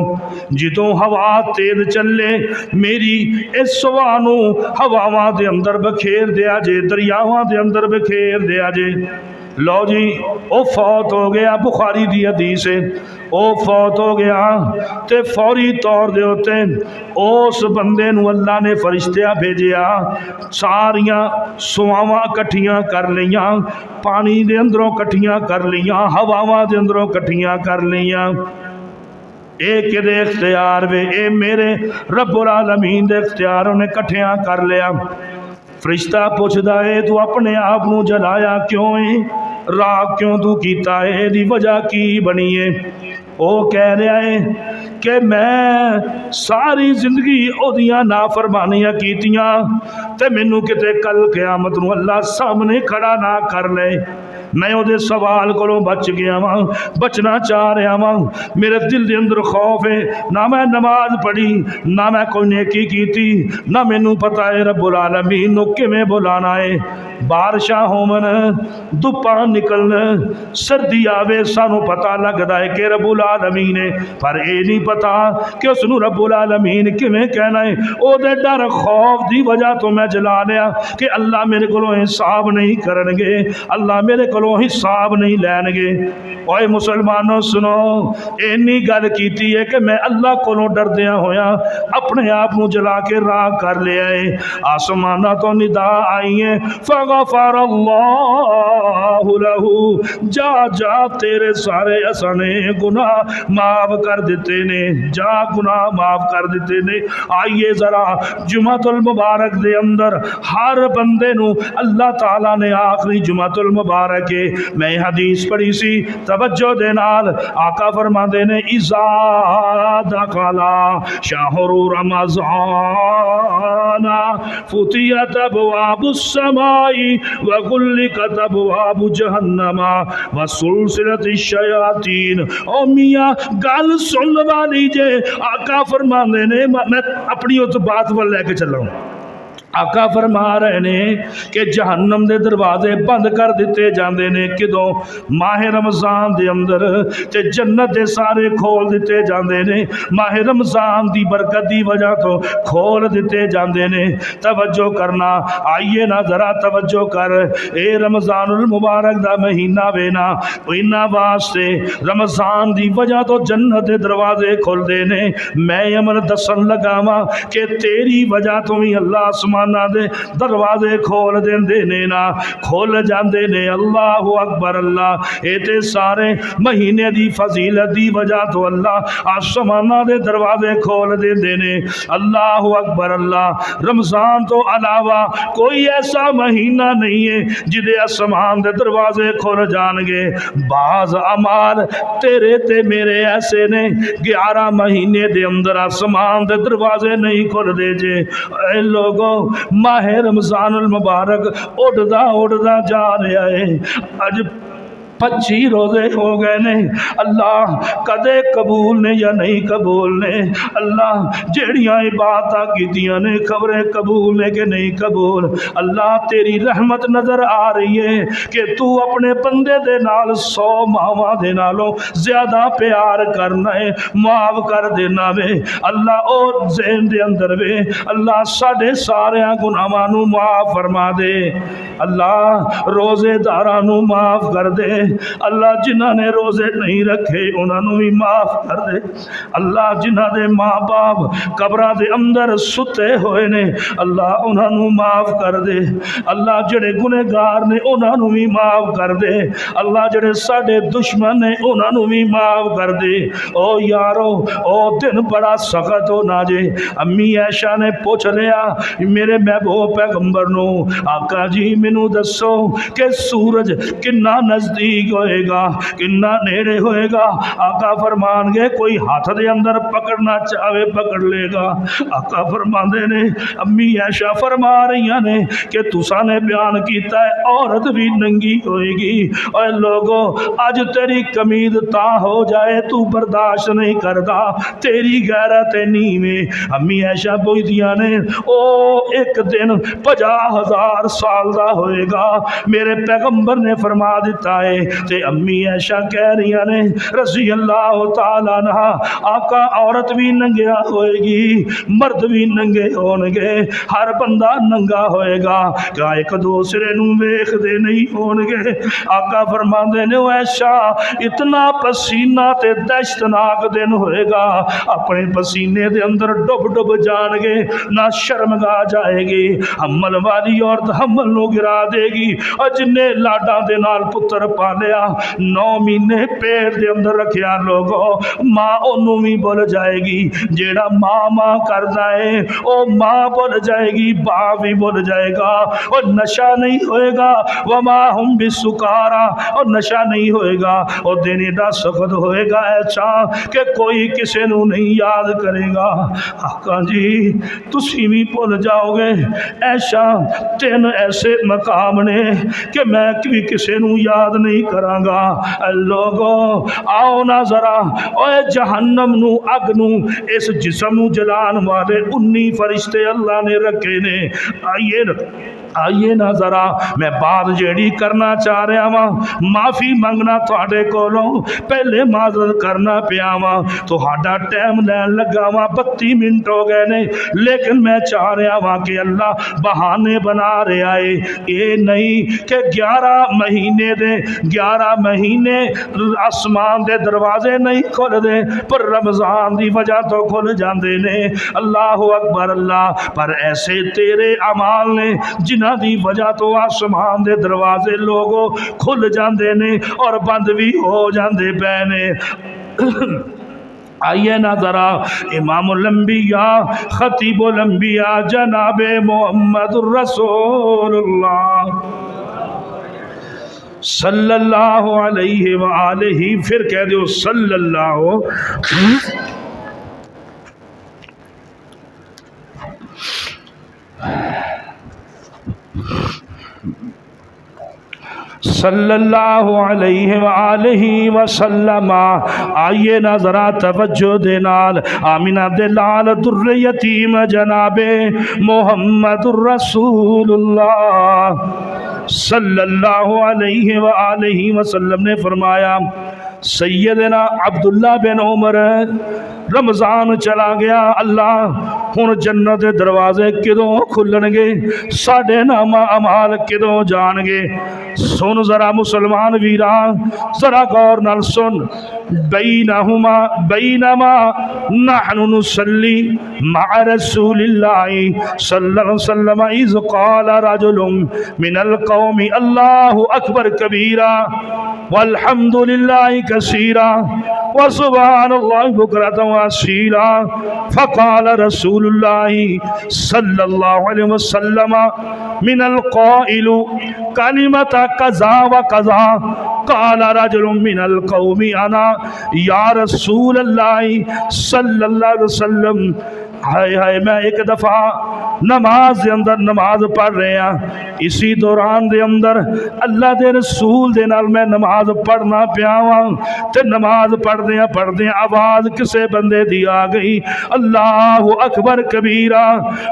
جدوں ہوا تیز چلے میری اس سوا نو ہواواں دے اندر بکھیر دیا جے، دریاواں دے اندر بکھیر دیا جے۔ لو جی او فوت ہو گیا، بخاری دی حدیث ہے، او فوت ہو گیا تے فوری طور دے ہوتے اس بندے نو اللہ نے فرشتہ بھیجیا، ساریاں سواواں کٹھیاں کر لیاں، پانی دے اندروں کٹھیاں کر لیاں، ہواواں دے اندروں کٹھیاں کر لیاں۔ ایک دے اختیار وے، اے میرے رب العالمین دے اختیاروں نے کٹھیاں کر لیا۔ فرشتہ پوچھدا ہے تو اپنے آپ نو جلایا کیوں ہے، راہ کیوں تو کیتا ہے، دی وجہ کی بنی ہے؟ او کہہ رہا ہے کہ میں ساری زندگی او دیاں نافرمانیاں کیتیاں تے مینوں کتے کل قیامت نو اللہ سامنے کھڑا نہ کر لے، میں وہ سوال کو بچ گیا وا، بچنا چاہ رہا وا، میرے دل دے اندر خوف ہے، نہ میں نماز پڑھی، نہ میں کوئی نیکی کیتی، نہ مینوں پتا ہے رب العالمین نو کیویں بلانا ہے۔ بارشاں ہون، دھوپاں نکلن، سردی آوے، سانو پتا لگدا ہے کہ رب العالمین ہے، پر اے نہیں پتا کہ اس نو رب العالمین کیویں کہنا ہے۔ او دے ڈر خوف دی وجہ تو میں جلا لیا کہ اللہ میرے کولوں حساب نہیں کرن گے، اللہ میرے کولوں حساب نہیں لین گے۔ اوے مسلمانوں سنو، اینی گل کیتی ہے کہ میں اللہ کولوں ڈردیاں ہویا اپنے آپ نو جلا کے راہ کر لیا ہے۔ آسمانہ تو ندا آئی ہے، فغفر اللہ لہو، جا جا تیرے سارے اسانے گناہ معاف کر دیتے نے، جا گناہ معاف کر دیتے نے۔ آئیے ذرا جمعۃ المبارک دے اندر ہر بندے نو اللہ تعالیٰ نے آخری جمعۃ المبارک ہے، میں حدیث پڑھی سی توجہ دے نال، آقا فرماندے نے اذا دخل شہر رمضان فتحت ابواب السماء وغلقت ابواب جہنم وسلسلت الشیاطین۔ او میاں گل سن لوا لیجئے، آقا فرماندے نے، میں اپنی اس بات پر لے کے چلا ہوں۔ آقا فرما رہے نے کہ جہنم دے دروازے بند کر دیتے جاندے نے کدوں؟ ماہ رمضان دے اندر، تے جنت دے سارے کھول دیتے جاندے نے ماہ رمضان دی برکت دی وجہ تو کھول دیتے جاندے نے۔ توجہ کرنا، آئیے نا ذرا توجہ کر، اے رمضان المبارک دا مہینہ وینا، انہاں واسطے رمضان دی وجہ تو جنت دے دروازے کھول دے نے۔ میں امر دسن لگاواں کہ تیری وجہ تو ہی اللہ آسمان دے دروازے کھول دیندے نے نا، کھول جاندے نے۔ اللہ اکبر، اللہ اے تے سارے مہینے دی فضیلت دی وجہ تو اللہ آسماناں دے دروازے کھول دیندے نے۔ اللہ اکبر، اللہ رمضان تو علاوہ کوئی ایسا مہینہ نہیں ہے جدے آسمان دے دروازے کھول جان گے۔ بعض اعمال تیرے تے میرے ایسے نے 11 مہینے دے اندر آسمان دے دروازے نہیں کھول دے جے۔ اے لوگوں، ماہ رمضان المبارک اڑدا جا رہا ہے، اج 25 روزے ہو گئے نے۔ اللہ کدے قبول نے یا نہیں قبول نے؟ اللہ جیڑیاں عبادتاں کیتیاں نے خبریں قبول نے کہ نہیں قبول؟ اللہ تیری رحمت نظر آ رہی ہے کہ تو اپنے بندے دے نال 100 ماواں دے نالوں زیادہ پیار کرنا ہے، معاف کر دینا وے۔ اللہ او ذہن دے اندر وے، اللہ ساڈے سارے گناہاں نو معاف فرما دے۔ اللہ روزے داراں نو معاف کر دے۔ اللہ جنہاں نے روزے نہیں رکھے انہاں نو بھی معاف کر دے۔ اللہ جنہاں دے ماں باپ قبراں دے اندر ستے ہوئے نے اللہ انہاں نو معاف کر دے۔ اللہ جڑے گنہگار نے انہاں نو بھی معاف کر دے۔ اللہ جڑے ساڈے دشمن نے انہاں نو بھی معاف کر دے۔ او یارو، او دن بڑا سخت ہونا جے۔ امی عائشہ نے پوچھ لیا میرے محبوب پیغمبر نو، آقا جی مینوں دسو کہ سورج کنا نزدیک ہوئے گا، کنا نیڑے ہوئے گا؟ آقا فرمان گے کوئی ہاتھ دے اندر پکڑنا چاہے پکڑ لے گا۔ آقا فرمان دے نے، امی عائشہ فرما رہی نے کہ تساں نے بیان کیتا ہے عورت بھی ننگی ہوئے گی۔ اے لوگو، اج تیری قمید تا ہو جائے تو برداشت نہیں کردا، تیری غیرت نہیں میں۔ امی عائشہ پوچھدیاں نے او ایک دن 50,000 سال دا ہوئے گا، میرے پیغمبر نے فرما دیتا ہے۔ تے امی عائشہ کہہ رہی نے رضی اللہ تعالیٰ عنہ، آقا عورت بھی ننگیا ہوئے گی، مرد بھی ننگے ہون گے، ہر بندہ ننگا ہوئے گا، کیا ایک دوسرے نو ویکھ دے نہیں ہون گے؟ آقا فرماندے نے عائشہ اتنا پسینہ تے دہشتناک دن ہوئے گا، اپنے پسینے دے اندر ڈب ڈب جان گے، نہ شرمگاہ جائے گی، حمل والی عورت حمل نو گرا دے گی، اور جنے لاڈاں دے نال پتر پال لیا 9 مہینے پیٹ دے اندر رکھیا لوگو ماں انہوں بھی بھول جائے گی جیڑا ماں کردا ہے او ماں بھول جائے گی باپ بھی بھول جائے گا اور نشہ نہیں ہوئے گا وما ہم بسکارا اور نشہ نہیں ہوئے گا اور دن ایڈا سخت ہوئے گا ایسا کہ کوئی کسی نو نہیں یاد کرے گا آقا جی تسی بھی بھول جاؤ گے ایسا 3 ایسے مقام نے کہ میں بھی کسی نو یاد نہیں کراں گا لوگو آؤ نا ذرا اوے جہنم نو اگ نو اس جسم نو جلان والے 19 فرشتے اللہ نے رکھے نے آئیے نا ذرا میں بات جیڑی کرنا چاہ رہا ہاں معافی منگنا تواڈے کولوں پہلے معذرت کرنا پیا وا تہاڈا ٹائم لین لگا وا 32 منٹ ہو گئے نے لیکن میں چاہ رہا ہاں کہ اللہ بہانے بنا رہا ہے یہ نہیں کہ 11 مہینے آسمان دے دروازے نہیں کھل دے پر رمضان دی وجہ تو کھل جاندے نے اللہ اکبر اللہ پر ایسے تیرے اعمال نے جنہ دی وجہ تو آسمان دے دروازے لوگوں کھل جاندے نے اور بند بھی ہو جاندے پے نے آئیے نا ذرا امام الانبیاء خطیب الانبیاء جناب محمد الرسول اللہ صلی اللہ علیہ وآلہ پھر کہہ دو صلی اللہ صلی اللہ علیہ وآلہ وسلم آئیے نا ذرا توجہ دے نال آمینہ دے لال در یتیم جناب محمد الرسول اللہ صلی اللہ علیہ وآلہ وسلم نے فرمایا سیدنا عبداللہ بن عمر رمضان چلا گیا اللہ ہن جنت دے دروازے کدوں کھلن گے ساڈے نامہ اعمال کدوں جان گے سن ذرا مسلمان ویران ذرا غور نال سن بینما نحن نصلی مع رسول اللہ صلی اللہ علیہ وسلم اذ قال رجل من القوم اللہ اکبر کبیرا والحمد للہ کثیرا وسبحان اللہ بکرۃ واصیلا فقال رسول اللہ صلی اللہ علیہ وسلم من القائل کلمۃ کذا وکذا قال رجل من القوم انا یا رسول اللہ صلی اللہ علیہ وسلم ہائے ہائے میں ایک دفعہ نماز دے اندر نماز پڑھ رہے ہیں اسی دوران دے اندر اللہ دے رسول دے نال میں نماز پڑھنا پیا ہاں تے نماز پڑھدے آواز کسے بندے دی آ گئی اللہ اکبر کبیرا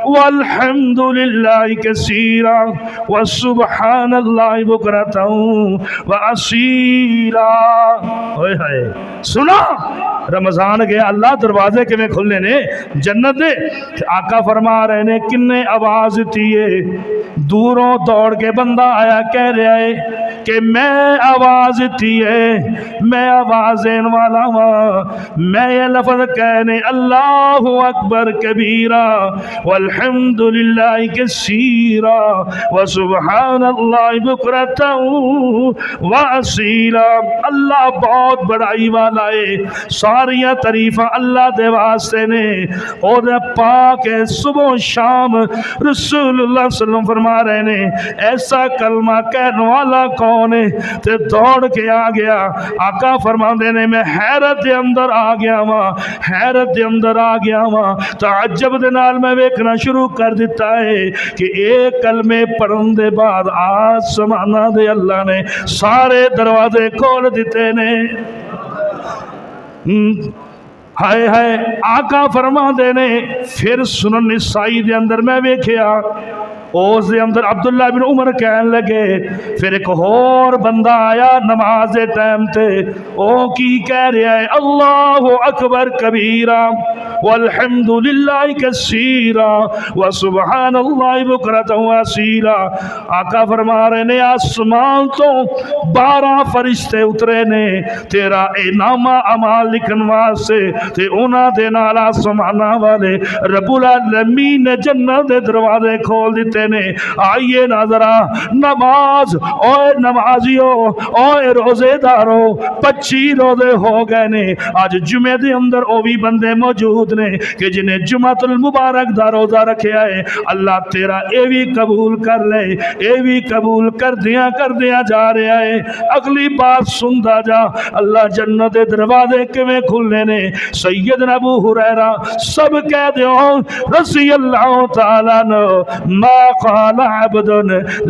والحمد للہ کثیرا وسبحان اللہ بکرۃ واصیلا ہوئے ہائے سنا رمضان گیا اللہ دروازے کیویں کھلنے نے جنت دے آقا فرما رہے نے کنے آواز تیے دوروں دوڑ کے بندہ آیا کہہ رہا ہے کہ میں آواز تیے میں آواز دین والا ہوں میں یہ لفظ کہنے اللہ اکبر کبیرا والحمد للہ کثیرا وسبحان اللہ بکرۃ واصیلا اللہ بہت بڑائی والا ہے ساریاں تعریفاں اللہ دے واسطے نے اور پاک ہے صبح و شام رسول اللہ صلی اللہ علیہ وسلم فرما رہے نے ایسا کلمہ کہنے والا کون ہے تے دوڑ کے آ گیا آقا فرما دینے میں حیرت دے اندر آ گیا وہاں تعجب دے نال میں ویکھنا شروع کر دیتا ہے کہ ایک کلمے پڑھن دے بعد آسمانہ دے اللہ نے سارے دروازے کھول دیتے نے ہائے ہائے آقا فرما دینے پھر سنن نسائی دے اندر میں ویکھیا اس دے اندر عبداللہ بن عمر کہنے لگے پھر ایک اور بندہ آیا نماز دے ٹائم تے او کی کہہ رہا ہے اللہ اکبر کبیرا والحمد للہ کثیرا وسبحان اللہ بکرۃ واصیلا آقا فرما رہے نے آسمان تو 12 فرشتے اترے نے تیرا نامہ اعمال لکھن واسطے تے انہاں دے نال آسماناں والے رب العالمین نے جنت دے دروازے کھول دیتے گئے نے۔ آئیے نا ذرا نماز اوے نمازیو اوے روزے دارو 25 روزے ہو گئے نے، اج جمعے دے اندر او بھی بندے موجود نے کہ جنہیں جمعۃ المبارک دا روزہ رکھیا ہے، اللہ تیرا اے بھی قبول کر لے، اے بھی قبول کر دیا جا رہا ہے۔ اگلی بات سندا جا، اللہ جنت دے دروازے کیویں کھلنے نے۔ سیدنا ابو ہریرہ سب کہہ دیو رضی اللہ تعالی عنہ، ما قال عبد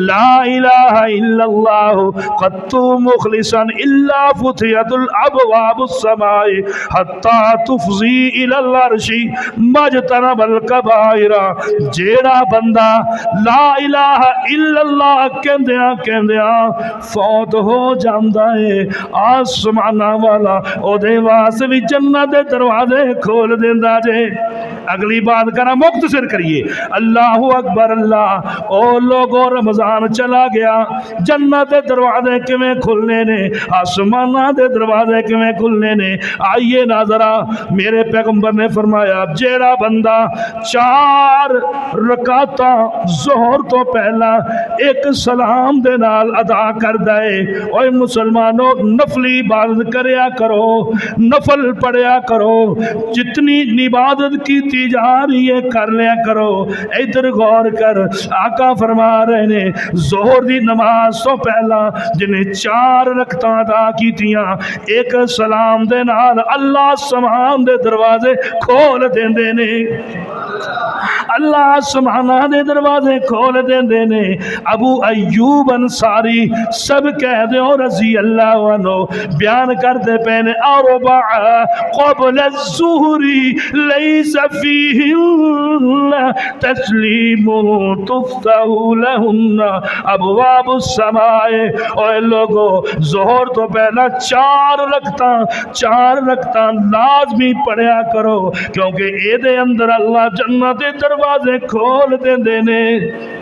لا الہ الا اللہ قط مخلصا الا فتحت الابواب السماء حتی تفضی الی العرش مجتنب الکبائر۔ جیڑا بندہ لا الہ الا اللہ کہندیاں فوت ہو جاندا ہے، آسماناں والا او دے واسطے بھی جنت دے دروازے کھول دیندا جے۔ اگلی بات کرا مختصر کریے، اللہ اکبر اللہ۔ او لوگوں رمضان چلا گیا، جنت دے دروازے کیویں کھلنے نے، آسماناں دے دروازے کیویں کھلنے نے۔ آئیے نا ذرا، میرے پیغمبر نے فرمایا جیڑا بندہ 4 رکعتاں ظہر تو پہلا ایک سلام دے نال ادا کر دے، اوے مسلمانوں نفلی عبادت کریا کرو، نفل پڑھیا کرو، جتنی عبادت کی جا رہی ہے کر لیا کرو۔ ادھر غور کر، آقا فرما رہے نے ظہر دی نماز تو پہلا جنہیں 4 رکعتاں ادا کیتیاں ایک سلام دے نال اللہ سمان دے دروازے کھول دیندے نے، اللہ سمانا دے دروازے کھول دیندے نے۔ ابو ایوب انصاری سب کہہ دیو رضی اللہ عنہ بیان کرتے پہنے اربع قبل الظہر لیس فیہن تسلیم تفتح لہن ابواب السماء۔ اوے لوگو ظہر تو پہلا 4 رکعتاں لازمی پڑھیا کرو، کیونکہ اے دے اندر اللہ جنت دے دروازے کھول دیندے نے۔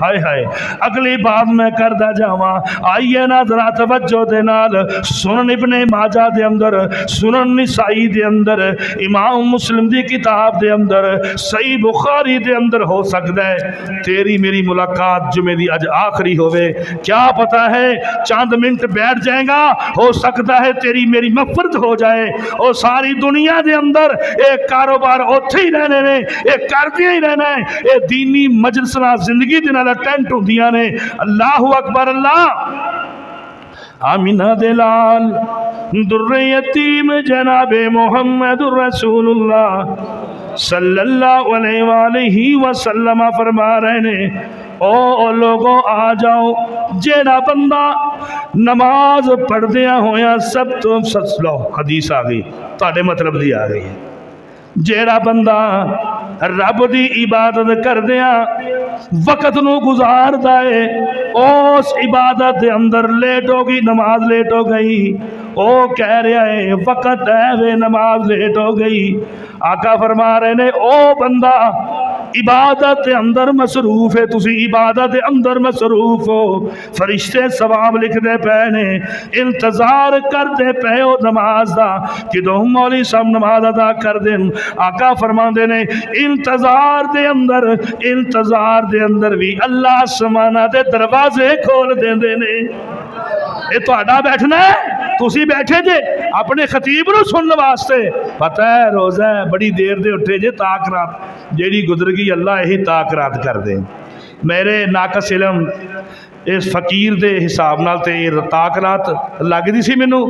ہائے ہائے، اگلی بات میں کردا جاواں، آئیے نا ذرا توجہ دے نال۔ سنن ابن ماجہ دے اندر، سنن نسائی دے اندر، امام مسلم دی کتاب دے اندر، صحیح بخاری دے اندر ہو سکتا ہے تیری میری ملاقات جمعے دی اج آخری ہوئے، کیا پتہ ہے چند منٹ بیٹھ جائے گا، ہو سکتا ہے تیری میری مغفرت ہو جائے۔ اور ساری دنیا دے اندر ایک کاروبار اوتھے ہی رہنے نے، ایک کردیا ہی رہنا ہے، اے دینی مجلس نال زندگی دے نال ٹینٹ ہوندیاں نے۔ اللہ اکبر اللہ۔ آمینہ دلال در یتیم جناب محمد رسول اللہ صلی اللہ علیہ وآلہ وسلم فرما رہے نے او لوگوں آ جاؤ، جیڑا بندہ نماز پڑھ دیا ہویا سب تو سچ لو، حدیث آ گئی تاڑے مطلب دی آ گئی ہے، جیڑا بندہ رب دی عبادت کر دیا وقت نو گزار دائے، اس عبادت دے اندر لیٹ ہو گئی، نماز لیٹ ہو گئی، او کہہ رہا ہے وقت ہے وے نماز لیٹ ہو گئی۔ آقا فرما رہے نے او بندہ عبادت اندر مصروف ہے، تسی عبادت اندر مصروف ہو، فرشتے ثواب لکھ دے پے نے، انتظار کر دے پے ہو نماز دا کہ دو مولی صاحب نماز ادا کر دیں۔ آقا فرما دے نے انتظار دے اندر بھی اللہ سمانا دے دروازے کھول دیں دے نے۔ اے تو اڈا بیٹھنا ہے، تسی بیٹھے جے اپنے خطیب نو سننے واسطے، پتہ ہے روزہ ہے بڑی دیر دے اٹھے جے تاک رات جیڑی گزر گئی اللہ یہی تاک رات کر دے۔ میرے ناقص علم اس فقیر دے حساب نال تے تاک رات لگ دی سی مینوں،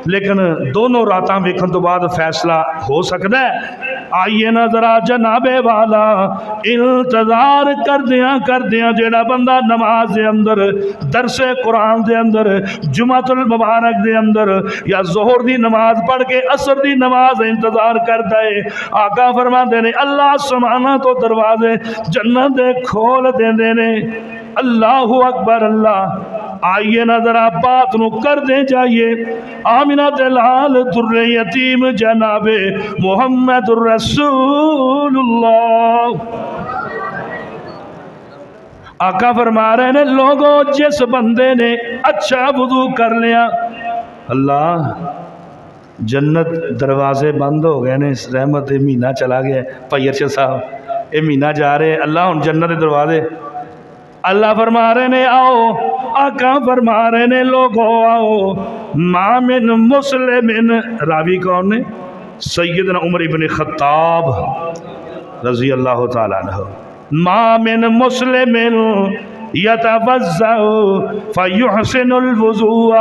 لیکن دونوں راتاں ویکھن تو بعد فیصلہ ہو سکدا ہے۔ آئیے نا ذرا جناب والا انتظار کردیاں جیڑا بندہ نماز دے اندر، درس قرآن دے اندر، جمعۃ المبارک دے اندر یا ظہر دی نماز پڑھ کے عصر دی نماز انتظار کردا ہے، آقا فرماندے نے اللہ سبحانہ تو دروازے جنت دے کھول دیندے نے۔ اللہ اکبر اللہ۔ آئیے نا ذرا بات نو کر دیں جائیے، آمینہ دلال در یتیم جناب محمد رسول اللہ۔ آقا فرما رہے ہیں لوگوں جس بندے نے اچھا وضو کر لیا، اللہ جنت دروازے بند ہو گئے نے، رحمت مہینہ چلا گیا، بھائی ارشد صاحب یہ مہینہ جا رہے، اللہ ہن جنت دے دروازے اللہ فرما رہے نے آؤ، آقا فرما رہے نے لوگو آؤ، ما من مسلم، راوی کون نے؟ سیدنا عمر ابن خطاب رضی اللہ تعالیٰ عنہ، ما من مسلم يتوضأ فيحسن الوضوء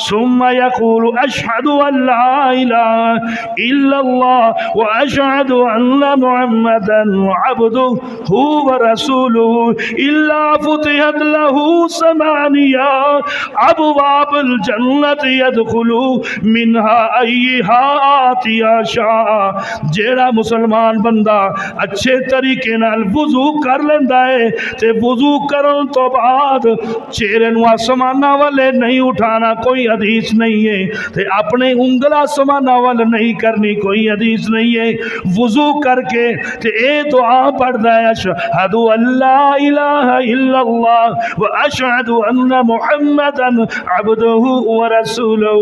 ثم يقول أشهد أن لا إله إلا الله وأشهد أن محمدا عبده ورسوله إلا فتحت له ثمانية أبواب الجنة يدخل منها أيها آتي شاء۔ جیڑا مسلمان بندہ اچھے طریقے نال وضو کر لیندا ہے تے وضو کرن تو بعد چہرے نو آسمانہ والے نہیں اٹھانا، کوئی حدیث نہیں ہے، تے اپنے انگل آسمانہ والے نہیں کرنی، کوئی حدیث نہیں ہے۔ وضو کر کے تے اے دعا پڑھدا ہے، اشہد ان لا الہ الا اللہ و اشہد ان محمدا عبدہ و رسولہ۔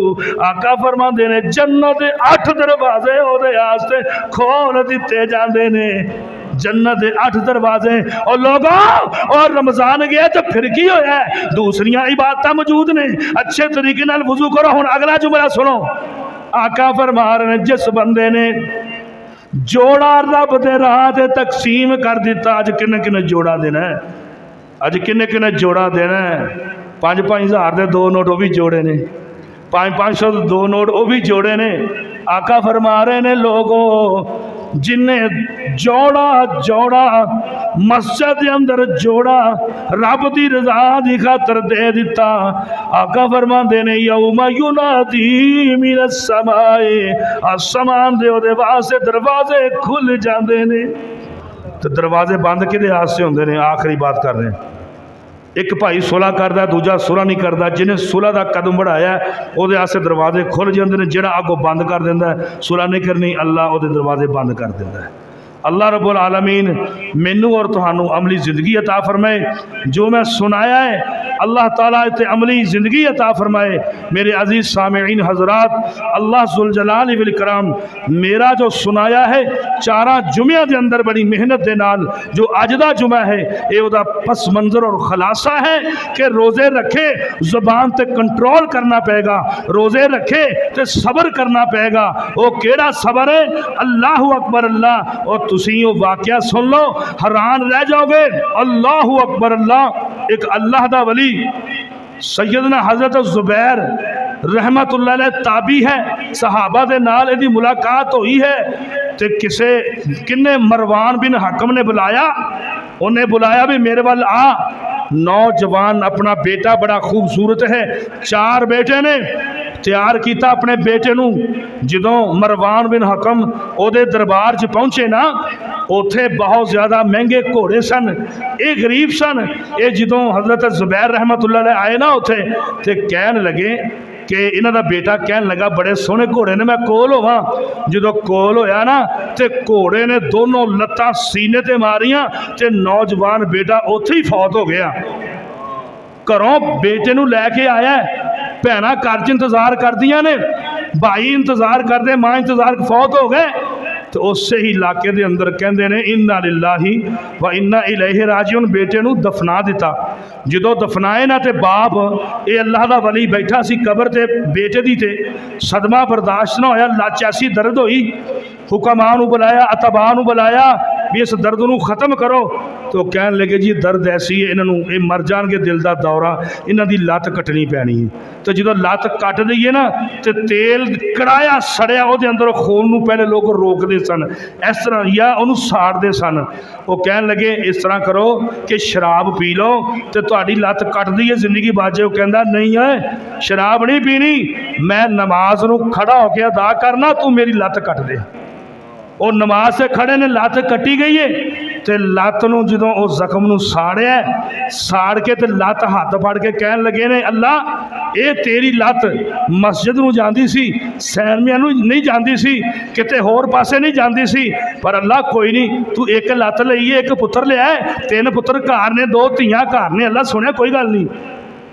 آقا فرماندے نے جنت 8 دروازے او دے واسطے کھول دتے جاندے نے، جنت 8 دروازے۔ اور لوگوں اور رمضان گیا تو پھر کی ہویا ہے، دوسریاں عبادتیں موجود نے، اچھے طریقے نال وضو کرو۔ ہن اگلا جملہ سنو، آقا فرما رہے ہیں جس بندے نے جوڑا رب دے راہ تے تقسیم کر دیتا، اج کنے کنے جوڑا دینا ہے، اج کنے کنے جوڑا دینا ہے، 5-5 ہزار دے 2 نوٹ وہ بھی جوڑے نے، 500 دے 2 نوٹ وہ بھی جوڑے نے۔ آقا فرما رہے نے لوگوں جن نے جوڑا مسجد دے اندر جوڑا رب دی رضا دی خاطر دے دیتا، آقا فرماندے نے یوم ینادی من السماء، آسمان دے اودے واسطے دروازے کھل جاندے نے۔ تو دروازے بند کدے واسطے ہوندے نے؟ آخری بات کر رہے ہیں، ایک بھائی صلح کردا دوجا صلح نہیں کردا، جنہیں صلح دا قدم بڑھایا ہے اودے واسطے دروازے کھل جاندے نے، جڑا اگوں بند کر دیندا ہے صلح نہیں کرنی، اللہ اودے دروازے بند کر دیندا ہے۔ اللہ رب العالمین مینوں اور تہانوں عملی زندگی عطا فرمائے، جو میں سنایا ہے اللہ تعالیٰ تے عملی زندگی عطا فرمائے۔ میرے عزیز سامعین حضرات، اللہ ذوالجلال والاکرام میرا جو سنایا ہے 4 جمعہ دے اندر بڑی محنت دے نال، جو اج دا جمعہ ہے اے اودا پس منظر اور خلاصہ ہے کہ روزے رکھے زبان تے کنٹرول کرنا پے گا، روزے رکھے تے صبر کرنا پے گا۔ وہ کیڑا صبر ہے؟ اللہ اکبر اللہ، اور تسی وہ واقعہ سن لو حیران رہ جاؤ گے۔ اللہ اکبر اللہ، ایک اللہ دا ولی سیدنا حضرت زبیر رحمت اللہ علیہ تابعی ہے، صحابہ دے نال ایدی ملاقات ہوئی ہے تے کسے کنے مروان بن حکم نے بلایا، انہیں بلایا بھی میرے وال آ۔ نوجوان اپنا بیٹا بڑا خوبصورت ہے، 4 بیٹے نے، تیار کیتا اپنے بیٹے نو۔ جدوں مروان بن حکم او دے دربار چ پہنچے نا، اوتھے بہت زیادہ مہنگے گھوڑے سن، اے غریب سن۔ اے جدوں حضرت زبیر رحمت اللہ علیہ آئے نا اوتھے تے کہن لگے کہ انہاں دا بیٹا کہن لگا بڑے سونے گھوڑے نے، میں کول ہوواں۔ جدوں کول ہویا نا تے گھوڑے نے دونوں لتاں سینے تے ماریاں تے نوجوان بیٹا اوتھے ہی فوت ہو گیا۔ گھروں بیٹے نو لے کے آیا ہے، بھیناں گھر چ انتظار کردیاں نے، بھائی انتظار کردے، ماں انتظار، فوت ہو گئے۔ تو اس سے ہی علاقے دے اندر کہندے نے انا للہ و انا الیہ راجعون، بیٹے نو دفنا دیتا۔ جدو دفنائے نا تے باپ اے اللہ دا ولی بیٹھا سی قبر تے بیٹے دی تے صدمہ برداشت نہ ہویا، لاچیسی درد ہوئی، حکماں نو بلایا، اتباع نو بلایا بھی اس درد نو ختم کرو۔ تو کہن لگے جی درد ایسی ہے انہوں اے مر جان گے، دل دا دورہ، انہاں دی لت کٹنی پینی ہے۔ تو جدو لت کٹ دئیے نا تے تیل کڑایا سڑیا او دے اندر خون نو پہلے لوگ روک دے سن اس طرح، یا انہوں ساڑ دے سن۔ وہ کہن لگے اس طرح کرو کہ شراب پی لو تے تہاڈی لت کٹ دی ہے، زندگی باجے۔ وہ کہندا نہیں ہے شراب نہیں پینی، میں نماز نو کھڑا ہو کے ادا کرنا، تو میری لت کٹ دے۔ اور نماز سے کھڑے نے لت کٹی گئی ہے تے لت نو جدوں او زخم نو ساڑیا، ساڑ کے تے لت ہاتھ پھڑ کے کہن لگے نے اللہ اے تیری لت مسجد نو جاندی سی، سینمیاں نو نہیں جاندی سی، کتے ہور پاسے نہیں جاندی سی، پر اللہ کوئی نہیں، تو ایک لت لئیے، ایک پتر لے آئے، 3 پتر گھر نے، 2 دھیاں گھر نے۔ اللہ سنیا کوئی گل نہیں،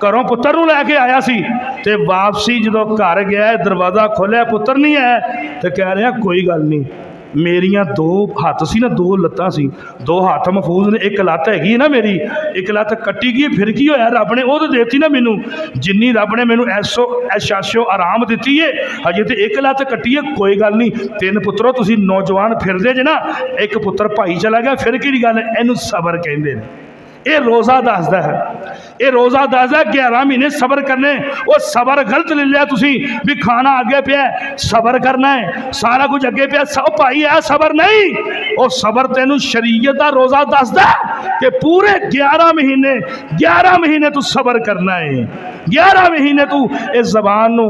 گھروں پتر نو لے کے آیا سی تے واپسی جدو گھر گیا، دروازہ کھولیا، پتر نہیں ہے، تو کہہ رہے ہیں کوئی گل نہیں، ਮੇਰੀਆਂ ਦੋ ਹੱਥ ਸੀ ਨਾ, ਦੋ ਲੱਤਾਂ ਸੀ, ਦੋ ਹੱਥ ਮਹਿਫੂਜ਼ ਨੇ, ਇੱਕ ਲੱਤ ਹੈਗੀ ਹੈ ਨਾ ਮੇਰੀ, ਇੱਕ ਲੱਤ ਕੱਟੀ ਗਈ, ਫਿਰ ਕੀ ਹੋਇਆ? ਰੱਬ ਨੇ ਉਹ ਤਾਂ ਦੇਤੀ ਨਾ ਮੈਨੂੰ, ਜਿੰਨੀ ਰੱਬ ਨੇ ਮੈਨੂੰ ਐਸ਼ੋ ਆਰਾਮ ਦਿੱਤੀ ਹੈ, ਹਜੇ ਤੇ ਇੱਕ ਲੱਤ ਕੱਟੀ ਹੈ, ਕੋਈ ਗੱਲ ਨਹੀਂ। ਤਿੰਨ ਪੁੱਤਰੋ ਤੁਸੀਂ ਨੌਜਵਾਨ ਫਿਰਦੇ ਜੇ ਨਾ, ਇੱਕ ਪੁੱਤਰ ਭਾਈ ਚਲਾ ਗਿਆ, ਫਿਰ ਕਿਹੜੀ ਗੱਲ ਹੈ? ਇਹਨੂੰ ਸਬਰ ਕਹਿੰਦੇ ਨੇ। ਇਹ ਰੋਜ਼ਾ ਦੱਸਦਾ ਹੈ, ਇਹ ਰੋਜ਼ਾ ਦੱਸਦਾ 11 ਮਹੀਨੇ ਸਬਰ ਕਰਨੇ। ਉਹ ਸਬਰ ਗਲਤ ਲੈ ਲਿਆ ਤੁਸੀਂ ਵੀ ਖਾਣਾ ਅੱਗੇ ਪਿਆ ਸਬਰ ਕਰਨਾ ਹੈ, ਸਾਰਾ ਕੁਝ ਅੱਗੇ ਪਿਆ, ਸਭ ਭਾਈ ਹੈ ਸਬਰ ਨਹੀਂ। ਉਹ ਸਬਰ ਤੈਨੂੰ ਸ਼ਰੀਅਤ ਦਾ ਰੋਜ਼ਾ ਦੱਸਦਾ ਕਿ ਪੂਰੇ 11 ਮਹੀਨੇ ਤੂੰ ਸਬਰ ਕਰਨਾ ਹੈ। 11 ਮਹੀਨੇ ਤੂੰ ਇਸ ਜ਼ਬਾਨ ਨੂੰ